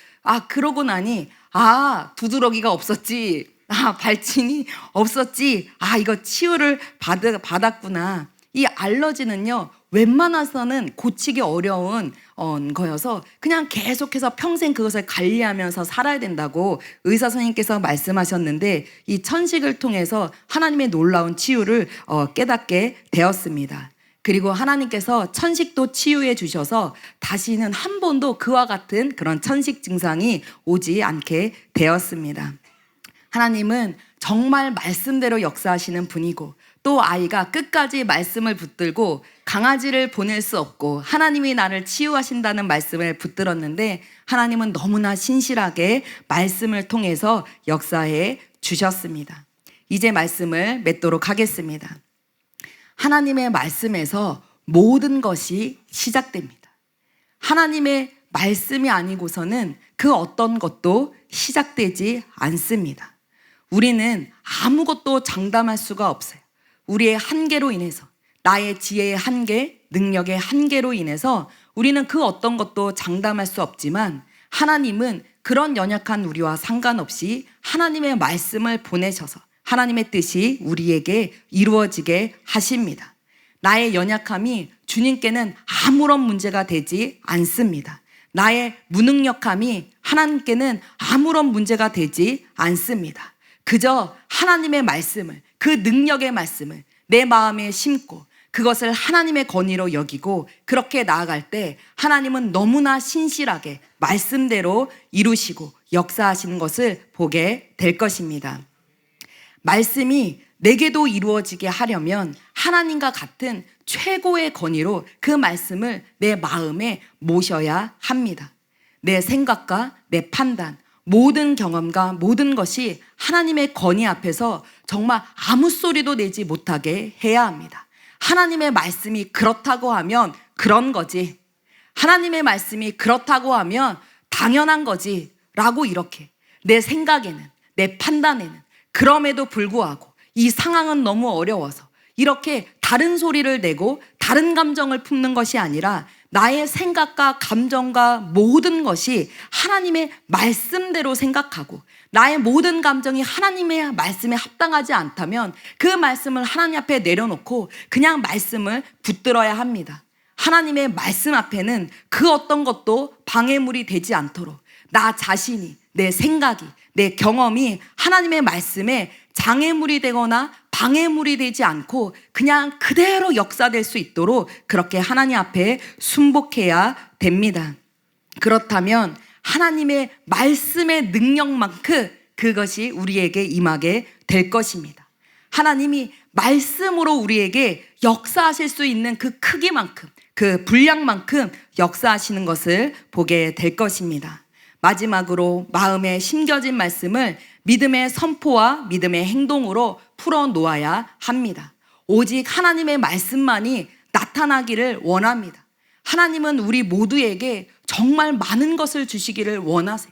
그러고 나니 두드러기가 없었지, 발진이 없었지, 이거 치유를 받았구나. 이 알러지는요 웬만해서는 고치기 어려운 거여서 그냥 계속해서 평생 그것을 관리하면서 살아야 된다고 의사 선생님께서 말씀하셨는데 이 천식을 통해서 하나님의 놀라운 치유를 깨닫게 되었습니다. 그리고 하나님께서 천식도 치유해 주셔서 다시는 한 번도 그와 같은 그런 천식 증상이 오지 않게 되었습니다. 하나님은 정말 말씀대로 역사하시는 분이고 또 아이가 끝까지 말씀을 붙들고 강아지를 보낼 수 없고 하나님이 나를 치유하신다는 말씀을 붙들었는데 하나님은 너무나 신실하게 말씀을 통해서 역사해 주셨습니다. 이제 말씀을 맺도록 하겠습니다. 하나님의 말씀에서 모든 것이 시작됩니다. 하나님의 말씀이 아니고서는 그 어떤 것도 시작되지 않습니다. 우리는 아무것도 장담할 수가 없어요. 우리의 한계로 인해서, 나의 지혜의 한계, 능력의 한계로 인해서 우리는 그 어떤 것도 장담할 수 없지만 하나님은 그런 연약한 우리와 상관없이 하나님의 말씀을 보내셔서 하나님의 뜻이 우리에게 이루어지게 하십니다. 나의 연약함이 주님께는 아무런 문제가 되지 않습니다. 나의 무능력함이 하나님께는 아무런 문제가 되지 않습니다. 그저 하나님의 말씀을, 그 능력의 말씀을 내 마음에 심고 그것을 하나님의 권위로 여기고 그렇게 나아갈 때 하나님은 너무나 신실하게 말씀대로 이루시고 역사하시는 것을 보게 될 것입니다. 말씀이 내게도 이루어지게 하려면 하나님과 같은 최고의 권위로 그 말씀을 내 마음에 모셔야 합니다. 내 생각과 내 판단, 모든 경험과 모든 것이 하나님의 권위 앞에서 정말 아무 소리도 내지 못하게 해야 합니다. 하나님의 말씀이 그렇다고 하면 그런 거지, 하나님의 말씀이 그렇다고 하면 당연한 거지 라고 이렇게 내 생각에는, 내 판단에는 그럼에도 불구하고 이 상황은 너무 어려워서 이렇게 다른 소리를 내고 다른 감정을 품는 것이 아니라 나의 생각과 감정과 모든 것이 하나님의 말씀대로 생각하고 나의 모든 감정이 하나님의 말씀에 합당하지 않다면 그 말씀을 하나님 앞에 내려놓고 그냥 말씀을 붙들어야 합니다. 하나님의 말씀 앞에는 그 어떤 것도 방해물이 되지 않도록 나 자신이, 내 생각이, 내 경험이 하나님의 말씀에 장애물이 되거나 방해물이 되지 않고 그냥 그대로 역사될 수 있도록 그렇게 하나님 앞에 순복해야 됩니다. 그렇다면 하나님의 말씀의 능력만큼 그것이 우리에게 임하게 될 것입니다. 하나님이 말씀으로 우리에게 역사하실 수 있는 그 크기만큼, 그 분량만큼 역사하시는 것을 보게 될 것입니다. 마지막으로 마음에 심겨진 말씀을 믿음의 선포와 믿음의 행동으로 풀어놓아야 합니다. 오직 하나님의 말씀만이 나타나기를 원합니다. 하나님은 우리 모두에게 정말 많은 것을 주시기를 원하세요.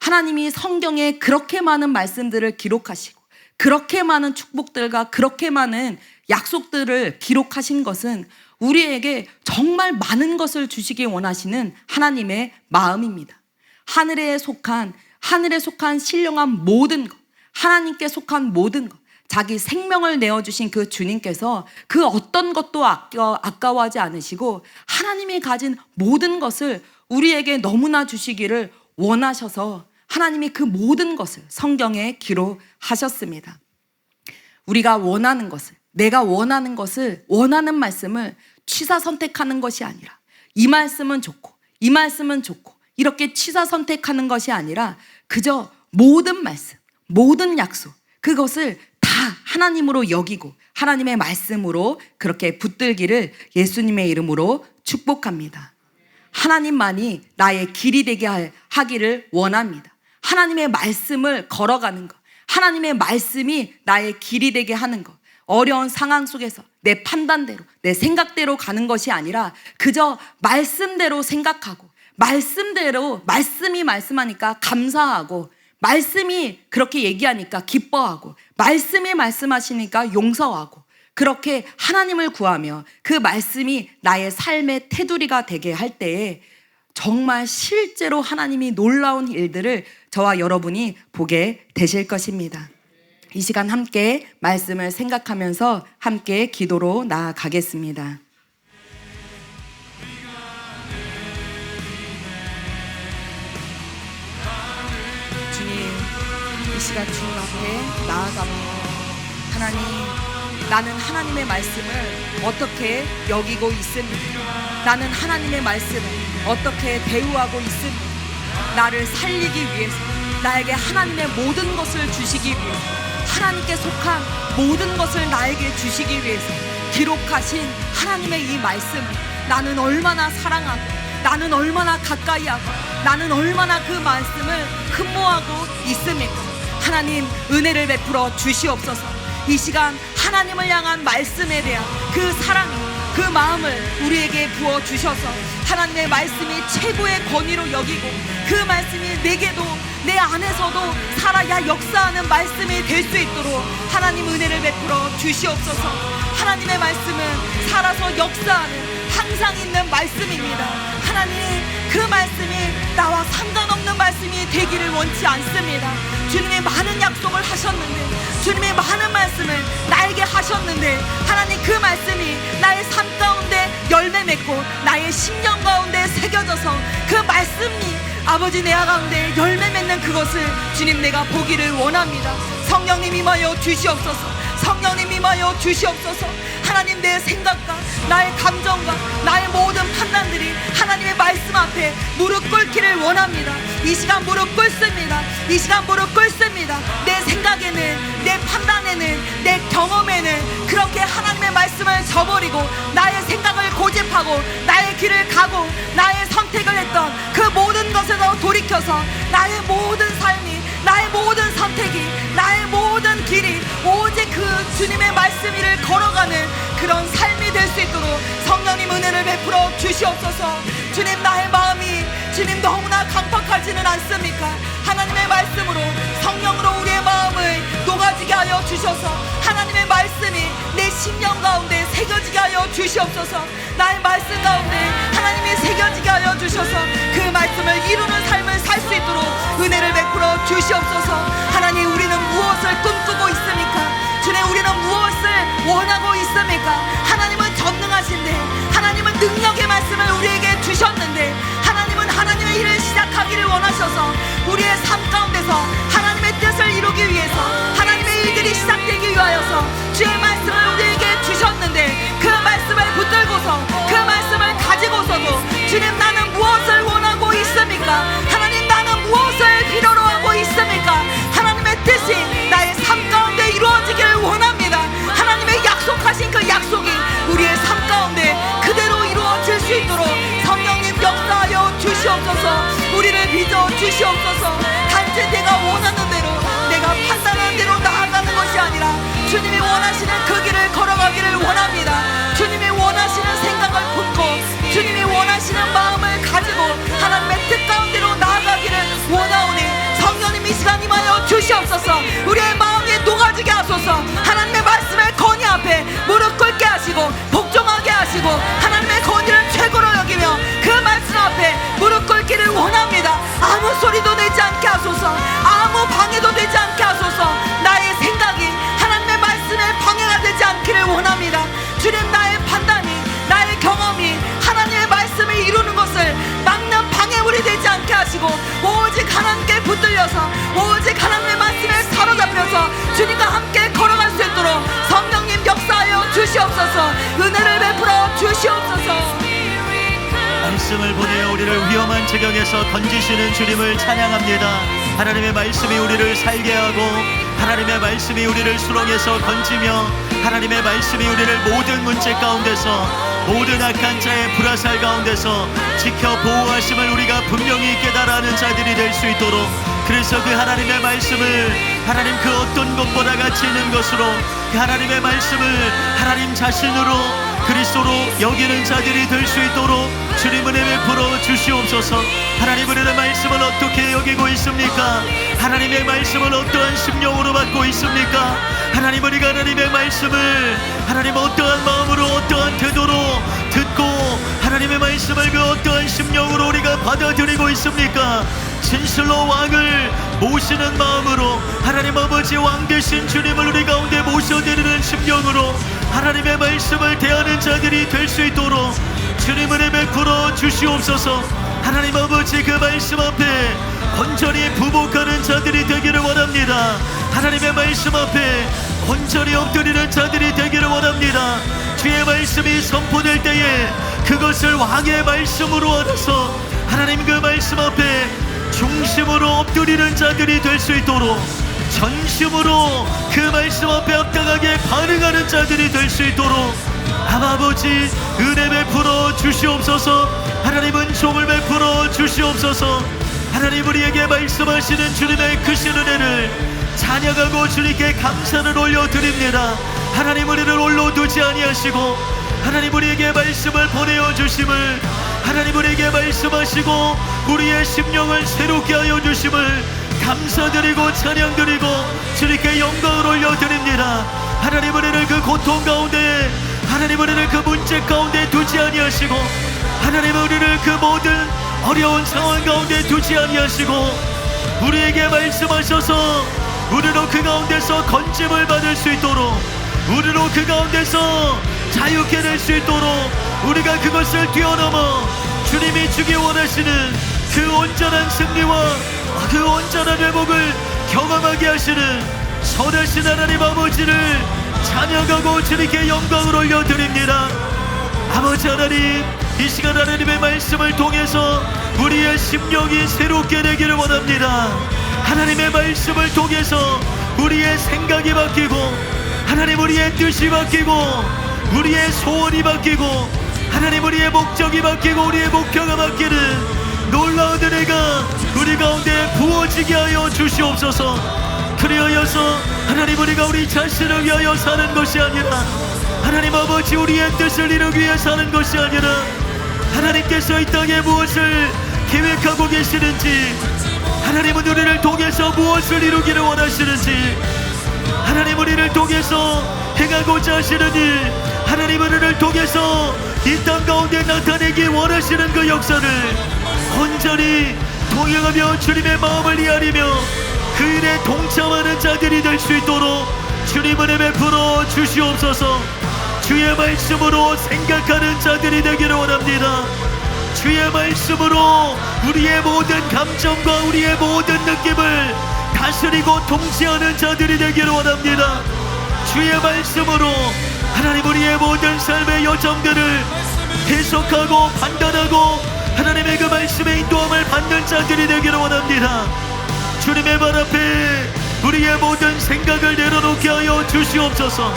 하나님이 성경에 그렇게 많은 말씀들을 기록하시고 그렇게 많은 축복들과 그렇게 많은 약속들을 기록하신 것은 우리에게 정말 많은 것을 주시기 원하시는 하나님의 마음입니다. 하늘에 속한 신령한 모든 것, 하나님께 속한 모든 것, 자기 생명을 내어주신 그 주님께서 그 어떤 것도 아까워하지 않으시고 하나님이 가진 모든 것을 우리에게 너무나 주시기를 원하셔서 하나님이 그 모든 것을 성경에 기록하셨습니다. 우리가 원하는 것을, 내가 원하는 것을, 원하는 말씀을 취사 선택하는 것이 아니라 이 말씀은 좋고 이 말씀은 좋고 이렇게 취사 선택하는 것이 아니라 그저 모든 말씀, 모든 약속, 그것을 다 하나님으로 여기고 하나님의 말씀으로 그렇게 붙들기를 예수님의 이름으로 축복합니다. 하나님만이 나의 길이 되게 하기를 원합니다. 하나님의 말씀을 걸어가는 것, 하나님의 말씀이 나의 길이 되게 하는 것, 어려운 상황 속에서 내 판단대로, 내 생각대로 가는 것이 아니라 그저 말씀대로 생각하고 말씀대로, 말씀이 말씀하니까 감사하고 말씀이 그렇게 얘기하니까 기뻐하고 말씀이 말씀하시니까 용서하고 그렇게 하나님을 구하며 그 말씀이 나의 삶의 테두리가 되게 할 때에 정말 실제로 하나님이 놀라운 일들을 저와 여러분이 보게 되실 것입니다. 이 시간 함께 말씀을 생각하면서 함께 기도로 나아가겠습니다. 주님, 이 시간 주님 앞에 나아갑니다. 하나님, 나는 하나님의 말씀을 어떻게 여기고 있습니까? 나는 하나님의 말씀을 어떻게 대우하고 있습니까? 나를 살리기 위해서, 나에게 하나님의 모든 것을 주시기 위해서, 하나님께 속한 모든 것을 나에게 주시기 위해서 기록하신 하나님의 이 말씀, 나는 얼마나 사랑하고 나는 얼마나 가까이 하고 나는 얼마나 그 말씀을 흠모하고 있습니까? 하나님, 은혜를 베풀어 주시옵소서. 이 시간 하나님을 향한 말씀에 대한 그 사랑, 그 마음을 우리에게 부어주셔서 하나님의 말씀이 최고의 권위로 여기고 그 말씀이 내게도 내 안에서도 살아야 역사하는 말씀이 될 수 있도록 하나님 은혜를 베풀어 주시옵소서. 하나님의 말씀은 살아서 역사하는 항상 있는 말씀입니다. 하나님, 그 말씀이 나와 상관없는 말씀이 되기를 원치 않습니다. 주님이 많은 약속을 하셨는데, 주님이 많은 말씀을 나에게 하셨는데, 하나님 그 말씀이 나의 삶 가운데 열매 맺고 나의 심령 가운데 새겨져서 그 말씀이 아버지 내 가운데 열매 맺는 그것을 주님 내가 보기를 원합니다. 성령님 임하여 주시옵소서. 성령님 임하여 주시옵소서. 하나님, 내 생각과 나의 감정과 나의 모든 판단들이 하나님의 말씀 앞에 무릎 꿇기를 원합니다. 이 시간 무릎 꿇습니다. 이 시간 무릎 꿇습니다. 내 생각에는, 내 판단에는, 내 경험에는 그렇게 하나님의 말씀을 저버리고 나의 생각을 고집하고 나의 길을 가고 나의 선택을 했던 그 모든 것에서 돌이켜서 나의 모든 삶이, 나의 모든 선택이, 나의 모든 길이 오직 그 주님의 말씀 위를 걸어가는 그런 삶이 될 수 있도록 성령님 은혜를 베풀어 주시옵소서. 주님, 나의 마음이 주님 너무나 강팍하지는 않습니까? 하나님의 말씀으로, 성령으로 우리의 마음을 녹아지게 하여 주셔서 하나님의 말씀이 내 심령 가운데 새겨지게 하여 주시옵소서. 나의 말씀 가운데 하나님이 새겨지게 하여 주셔서 그 말씀을 이루는 삶을 살 수 있도록 은혜를 베풀어 주시옵소서. 하나님, 우리는 무엇을 꿈꾸고 있습니까? 주님, 우리는 무엇을 원하고 있습니까? 하나님은 전능하신데, 하나님은 능력의 말씀을 우리에게 주셨는데, 하나님은 하나님의 일을 시작하기를 원하셔서 우리의 삶 가운데서 하나님의 뜻을 이루기 위해서 하나님의 일들이 시작되기 위하여서 주의 말씀을 우리에게 주셨는데, 그 말씀을 붙들고서 그 말씀을 가지고서도 주님, 나는 무엇을 원하고 있습니까? 하나님, 나는 무엇을 필요로 하고 있습니까? 하나님의 뜻이 나의 삶 가운데 이루어지기를 원합니다. 하나님의 약속하신 그 약속이 우리의 삶 가운데 그대로 이루어질 수 있도록 성령님 역사하여 주시옵소서. 우리를 빚어 주시옵소서. 단지 내가 원하는 대로, 내가 판단하는 대로 나아가는 것이 아니라 주님이 원하시는 그 길을 걸어가기를 원합니다. 주님이 원하시는 생각을 품고 주님이 원하시는 마음을 가지고 하나님의 뜻 가운데로 나아가기를 원하오니 성령님 이 시간 임하여 주시옵소서. 우리의 마음이 녹아지게 하소서. 하나님의 말씀의 권위 앞에 무릎 꿇게 하시고 복종하게 하시고 하나님의 권위를 최고로 여기며 그 말씀 앞에 무릎 꿇기를 원합니다. 아무 소리도 내지 않게 하소서. 아무 방해도 되지 않게 하소서. 나의 생각이 하나님의 말씀에 방해가 되지 않기를 원합니다. 주님, 나의 판단이, 나의 경험이 하나님의 말씀을 이루는 것을 막는 방해물이 되지 않게 하시고 오직 하나님께 붙들려서 오직 하나님의 말씀에 사로잡혀서 주님과 함께 걸어갈 수 있도록 성령님 역사하여 주시옵소서. 은혜를 베풀어 주시옵소서. 말씀을 보내어 우리를 위험한 지경에서 건지시는 주님을 찬양합니다. 하나님의 말씀이 우리를 살게 하고 하나님의 말씀이 우리를 수렁에서 건지며 하나님의 말씀이 우리를 모든 문제 가운데서 모든 악한 자의 불화살 가운데서 지켜 보호하심을 우리가 분명히 깨달아는 자들이 될 수 있도록, 그래서 그 하나님의 말씀을 하나님 그 어떤 것보다 가치 있는 것으로 그 하나님의 말씀을 하나님 자신으로 그리스도로 여기는 자들이 될 수 있도록 주님 은혜 베풀어 주시옵소서. 하나님 은혜의 말씀을 어떻게 여기고 있습니까? 하나님의 말씀을 어떠한 심령으로 받고 있습니까? 하나님 우리가 하나님의 말씀을 하나님 어떠한 마음으로 어떠한 태도로 듣고 하나님의 말씀을 그 어떠한 심령으로 우리가 받아들이고 있습니까? 진실로 왕을 모시는 마음으로 하나님 아버지 왕 되신 주님을 우리 가운데 모셔드리는 심령으로 하나님의 말씀을 대하는 자들이 될 수 있도록 주님 은혜 베풀어 주시옵소서. 하나님 아버지 그 말씀 앞에 온전히 부복하는 자들이 되기를 원합니다. 하나님의 말씀 앞에 온전히 엎드리는 자들이 되기를 원합니다. 주의 말씀이 선포될 때에 그것을 왕의 말씀으로 알아서 하나님 그 말씀 앞에 중심으로 엎드리는 자들이 될 수 있도록 전심으로 그 말씀 앞에 합당하게 반응하는 자들이 될 수 있도록 아버지 은혜 베풀어 주시옵소서. 하나님은 종을 베풀어 주시옵소서. 하나님 우리에게 말씀하시는 주님의 크신 은혜를 찬양하고 주님께 감사를 올려드립니다. 하나님 우리를 홀로 두지 아니하시고 하나님 우리에게 말씀을 보내어 주심을, 하나님 우리에게 말씀하시고 우리의 심령을 새롭게 하여 주심을 감사드리고 찬양드리고 주님께 영광을 올려드립니다. 하나님 우리를 그 고통 가운데 하나님 우리를 그 문제 가운데 두지 아니하시고 하나님 우리를 그 모든 어려운 상황 가운데 두지 아니하시고 우리에게 말씀하셔서 우리로 그 가운데서 건짐을 받을 수 있도록 우리로 그 가운데서 자유케 될 수 있도록 우리가 그것을 뛰어넘어 주님이 주기 원하시는 그 온전한 승리와 그 온전한 회복을 경험하게 하시는 선하신 하나님 아버지를 찬양하고 주님께 영광을 올려드립니다. 아버지 하나님 이 시간 하나님의 말씀을 통해서 우리의 심령이 새롭게 되기를 원합니다. 하나님의 말씀을 통해서 우리의 생각이 바뀌고 하나님 우리의 뜻이 바뀌고 우리의 소원이 바뀌고 하나님 우리의 목적이 바뀌고 우리의 목표가 바뀌는 놀라운 은혜가 우리 가운데 부어지게 하여 주시옵소서. 그리하여서 하나님 우리가 우리 자신을 위하여 사는 것이 아니라 하나님 아버지 우리의 뜻을 이루기 위해 사는 것이 아니라 하나님께서 이 땅에 무엇을 계획하고 계시는지 하나님은 우리를 통해서 무엇을 이루기를 원하시는지 하나님 우리를 통해서 행하고자 하시는 일 하나님 우리를 통해서 이 땅 가운데 나타내기 원하시는 그 역사를 온전히 동행하며 주님의 마음을 이해하며 그 일에 동참하는 자들이 될 수 있도록 주님 은혜 베풀어 주시옵소서. 주의 말씀으로 생각하는 자들이 되기를 원합니다. 주의 말씀으로 우리의 모든 감정과 우리의 모든 느낌을 다스리고 통치하는 자들이 되기를 원합니다. 주의 말씀으로 하나님 우리의 모든 삶의 여정들을 해석하고 판단하고 하나님의 그 말씀의 인도함을 받는 자들이 되기를 원합니다. 주님의 발 앞에 우리의 모든 생각을 내려놓게 하여 주시옵소서.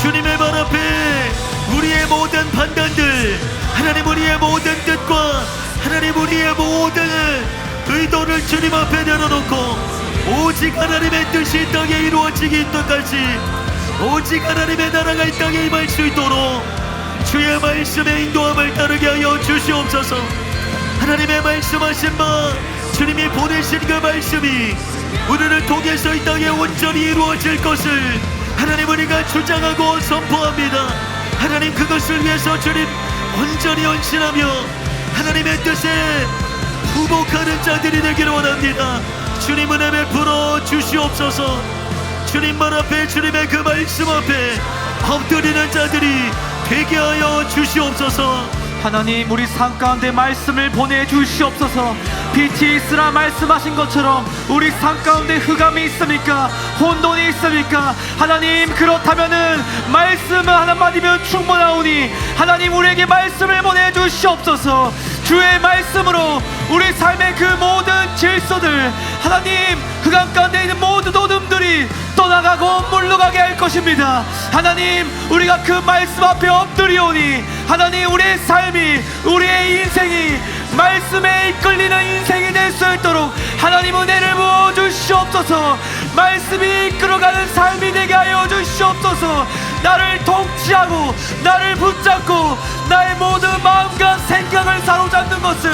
주님의 발 앞에 우리의 모든 판단들 하나님 우리의 모든 뜻과 하나님 우리의 모든 의도를 주님 앞에 내려놓고 오직 하나님의 뜻이 이 땅에 이루어지기 있도까지 오직 하나님의 나라가 이 땅에 임할 수 있도록 주의 말씀의 인도함을 따르게 하여 주시옵소서. 하나님의 말씀하신 바 주님이 보내신 그 말씀이 우리를 통해서 이 땅에 온전히 이루어질 것을 하나님 우리가 주장하고 선포합니다. 하나님 그것을 위해서 주님 온전히 헌신하며 하나님의 뜻에 부복하는 자들이 되기를 원합니다. 주님 은혜 베풀어 주시옵소서. 주님 말 앞에 주님의 그 말씀 앞에 엎드리는 자들이 되게 하여 주시옵소서. 하나님 우리 삶 가운데 말씀을 보내주시옵소서. 빛이 있으라 말씀하신 것처럼 우리 삶 가운데 흑암이 있습니까? 혼돈이 있습니까? 하나님 그렇다면은 말씀은 한마디면 충분하오니 하나님 우리에게 말씀을 보내주시옵소서. 주의 말씀으로 우리 삶의 그 모든 질서들, 하나님 흑암 가운데 있는 모든 어둠들이 떠나가고 물러가게 할 것입니다. 하나님, 우리가 그 말씀 앞에 엎드리오니 하나님, 우리의 삶이, 우리의 인생이 말씀에 이끌리는 인생이 될 수 있도록 하나님 은혜를 부어주시옵소서. 말씀이 이끌어가는 삶이 되게 하여 주시옵소서. 나를 통치하고 나를 붙잡고 나의 모든 마음과 생각을 사로잡는 것은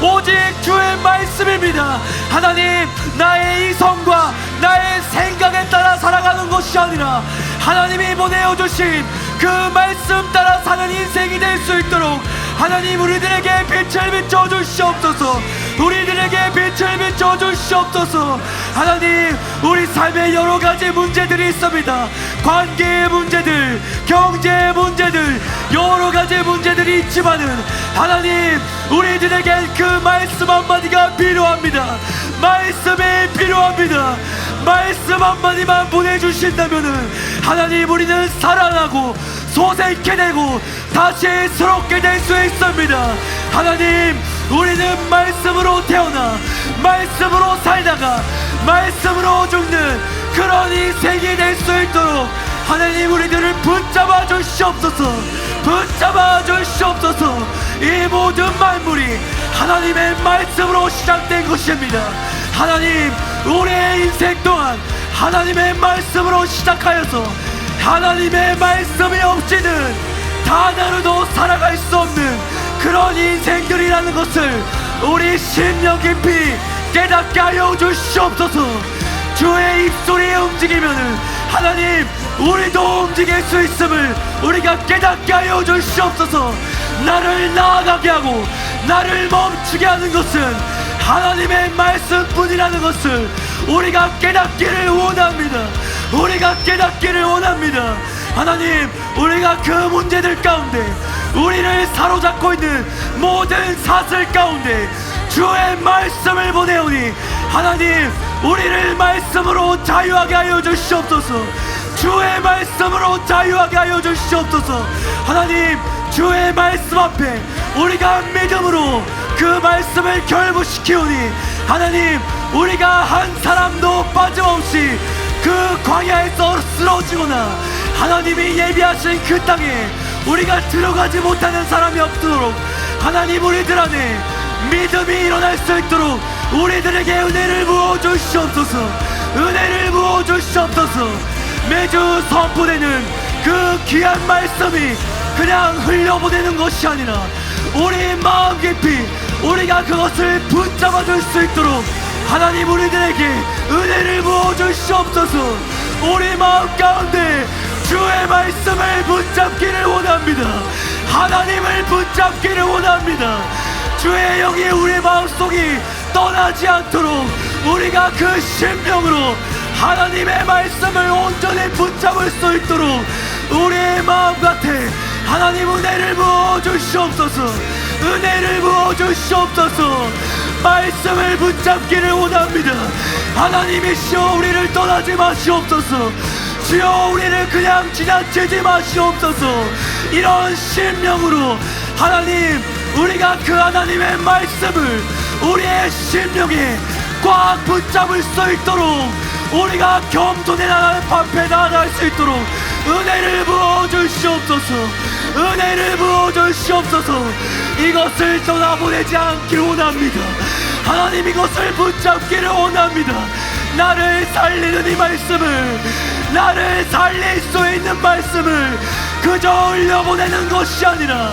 오직 주의 말씀입니다. 하나님, 나의 이성과 나의 생각에 따라 살아가는 것이 아니라 하나님이 보내어주신 그 말씀 따라 사는 인생이 될 수 있도록 하나님, 우리들에게 빛을 비춰주시옵소서. 우리들에게 빛을 비춰주시옵소서. 하나님, 우리 삶에 여러 가지 문제들이 있습니다. 관계의 문제들, 경제의 문제들, 여러 가지 문제들이 있지만은 하나님, 우리들에게 그 말씀 한마디가 필요합니다. 말씀이 필요합니다. 말씀 한마디만 보내주신다면은 하나님, 우리는 살아나고 소생케 되고 다시 새롭게 될 수 있습니다. 하나님, 우리는 말씀으로 태어나 말씀으로 살다가 말씀으로 죽는 그런 인생이 될 수 있도록 하나님, 우리들을 붙잡아 주시옵소서. 붙잡아 주시옵소서. 이 모든 만물이 하나님의 말씀으로 시작된 것입니다. 하나님, 우리의 인생 동안 하나님의 말씀으로 시작하여서 하나님의 말씀이 없이는 단하루도 살아갈 수 없는 그런 인생들이라는 것을 우리 심령 깊이 깨닫게 하여 주시옵소서. 주의 입술이 움직이면은 하나님, 우리도 움직일 수 있음을 우리가 깨닫게 하여 주시옵소서. 나를 나아가게 하고 나를 멈추게 하는 것은 하나님의 말씀뿐이라는 것을 우리가 깨닫기를 원합니다. 우리가 깨닫기를 원합니다. 하나님, 우리가 그 문제들 가운데, 우리를 사로잡고 있는 모든 사슬 가운데 주의 말씀을 보내오니 하나님, 우리를 말씀으로 자유하게 하여 주시옵소서. 주의 말씀으로 자유하게 하여 주시옵소서. 하나님, 주의 말씀 앞에 우리가 믿음으로 그 말씀을 결부시키오니 하나님, 우리가 한 사람도 빠짐없이 그 광야에서 쓰러지거나 하나님이 예비하신 그 땅에 우리가 들어가지 못하는 사람이 없도록 하나님, 우리들 안에 믿음이 일어날 수 있도록 우리들에게 은혜를 부어주시옵소서. 은혜를 부어주시옵소서. 매주 선포되는 그 귀한 말씀이 그냥 흘려보내는 것이 아니라 우리 마음 깊이 우리가 그것을 붙잡아 줄 수 있도록 하나님, 우리들에게 은혜를 부어주시옵소서. 우리 마음 가운데 주의 말씀을 붙잡기를 원합니다. 하나님을 붙잡기를 원합니다. 주의 영이 우리 마음속이 떠나지 않도록 우리가 그 심령으로 하나님의 말씀을 온전히 붙잡을 수 있도록 우리의 마음 같아 하나님, 은혜를 부어주시옵소서. 은혜를 부어주시옵소서. 말씀을 붙잡기를 원합니다. 하나님이시여, 우리를 떠나지 마시옵소서. 주여, 우리를 그냥 지나치지 마시옵소서. 이런 심령으로 하나님, 우리가 그 하나님의 말씀을 우리의 심령에 꽉 붙잡을 수 있도록 우리가 겸손히 나가는 방패 나아갈 수 있도록 은혜를 부어주시옵소서. 은혜를 부어주시옵소서. 이것을 떠나보내지 않기를 원합니다. 하나님, 이것을 붙잡기를 원합니다. 나를 살리는 이 말씀을, 나를 살릴 수 있는 말씀을 그저 흘려보내는 것이 아니라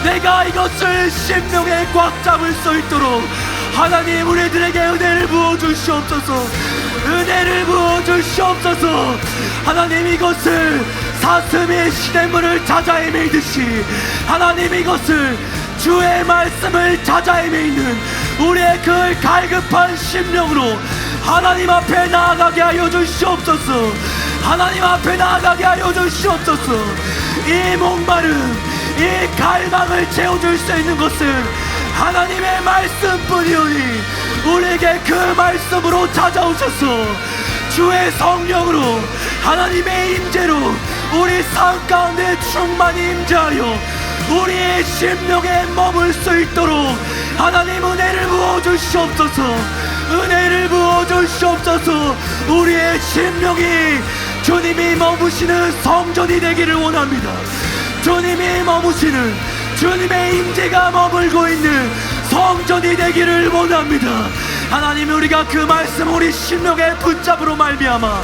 내가 이것을 심령에 꽉 잡을 수 있도록 하나님, 우리들에게 은혜를 부어주시옵소서. 은혜를 부어주시옵소서. 하나님, 이것을 사슴이 시냇물을 찾아 헤매듯이 하나님, 이것을 주의 말씀을 찾아 헤매는 우리의 그 갈급한 심령으로 하나님 앞에 나아가게 하여 주시옵소서. 하나님 앞에 나아가게 하여 주시옵소서. 이 목마름, 이 갈망을 채워줄 수 있는 것은 하나님의 말씀뿐이오니 우리에게 그 말씀으로 찾아오셔서 주의 성령으로 하나님의 임재로 우리 삶 가운데 충만히 임재하여 우리의 심령에 머물 수 있도록 하나님 은혜를 부어주시옵소서. 은혜를 부어주시옵소서. 우리의 심령이 주님이 머무시는 성전이 되기를 원합니다. 주님이 머무시는, 주님의 임재가 머물고 있는 성전이 되기를 원합니다. 하나님, 우리가 그 말씀 우리 심령에 붙잡으로 말미암아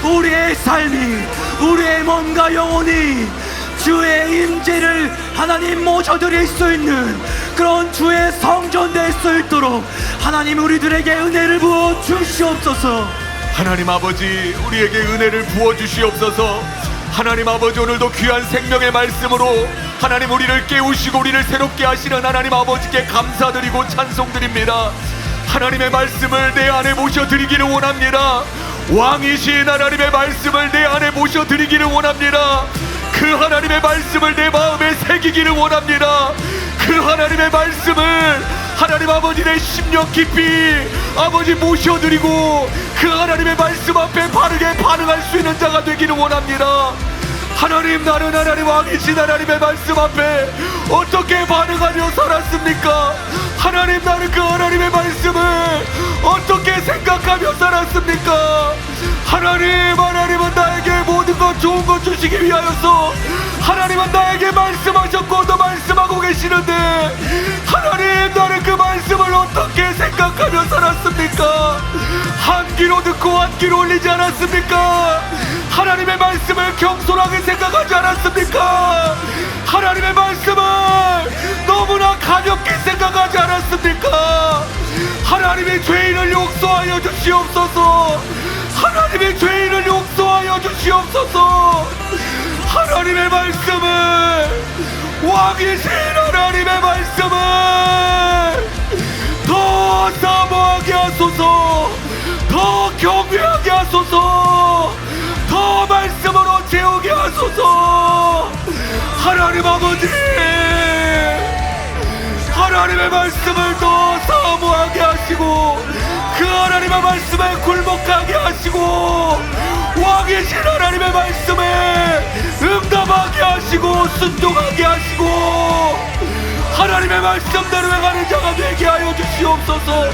우리의 삶이, 우리의 몸과 영혼이 주의 임재를 하나님 모셔드릴 수 있는 그런 주의 성전 될 수 있도록 하나님 우리들에게 은혜를 부어 주시옵소서. 하나님 아버지, 우리에게 은혜를 부어주시옵소서. 하나님 아버지, 오늘도 귀한 생명의 말씀으로 하나님 우리를 깨우시고 우리를 새롭게 하시는 하나님 아버지께 감사드리고 찬송드립니다. 하나님의 말씀을 내 안에 모셔드리기를 원합니다. 왕이신 하나님의 말씀을 내 안에 모셔드리기를 원합니다. 그 하나님의 말씀을 내 마음에 새기기를 원합니다. 그 하나님의 말씀을 하나님 아버지 내 심령 깊이 아버지 모셔드리고 그 하나님의 말씀 앞에 바르게 반응할 수 있는 자가 되기를 원합니다. 하나님, 나는 하나님 왕이신 하나님의 말씀 앞에 어떻게 반응하며 살았습니까? 하나님, 나는 그 하나님의 말씀을 어떻게 생각하며 살았습니까? 하나님은 나에게 모든 것 좋은 것 주시기 위하여서 하나님은 나에게 말씀하셨고 또 말씀하고 계시는데 하나님, 나는 그 말씀을 어떻게 생각하며 살았습니까? 한 귀로 듣고 한 귀로 올리지 않았습니까? 하나님의 말씀을 경솔하게 생각하지 않았습니까? 하나님의 말씀을 너무나 가볍게 생각하지 않았습니까? 하나님의 죄인을 용서하여 주시옵소서. 하나님의 죄인을 용서하여 주시옵소서. 하나님의 말씀을, 왕이신 하나님의 말씀을 더 사모하게 하소서. 더 경외하게 하소서. 더 말씀으로 채우게 하소서. 하나님 아버지, 하나님의 말씀을 더 사모하게 하시고 그 하나님의 말씀에 굴복하게 하시고 왕이신 하나님의 말씀에 응답하게 하시고 순종하게 하시고 하나님의 말씀대로 행하는 자가 되게 하여 주시옵소서.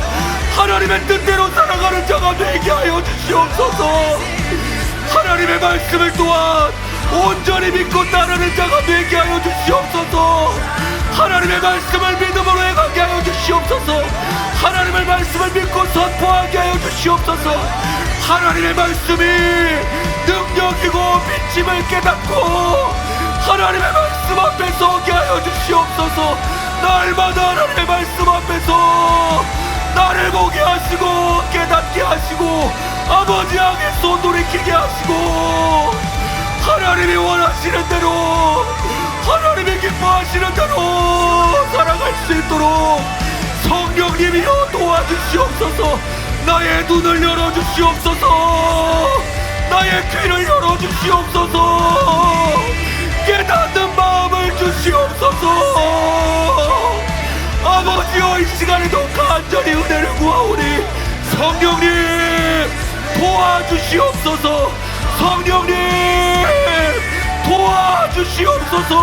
하나님의 뜻대로 살아가는 자가 되게 하여 주시옵소서. 하나님의 말씀을 또한 온전히 믿고 따르는 자가 되게 하여 주시옵소서. 하나님의 말씀을 믿음으로 행하게 하여 주시옵소서. 하나님의 말씀을 믿고 선포하게 하여 주시옵소서. 하나님의 말씀이 능력이고 믿음을 깨닫고 하나님의 말씀 앞에 서게 하여 주시옵소서. 날마다 하나님의 말씀 앞에서 나를 보게 하시고 깨닫게 하시고 아버지 향해 손 돌이키게 하시고 하나님이 원하시는 대로 하나님이 기뻐하시는 대로 살아갈 수 있도록 성령님이여 도와주시옵소서. 나의 눈을 열어주시옵소서. 나의 귀를 열어주시옵소서. 깨닫는 마음을 주시옵소서. 아버지여, 이 시간에도 간절히 은혜를 구하오니 성령님 도와주시옵소서. 성령님 도와주시옵소서.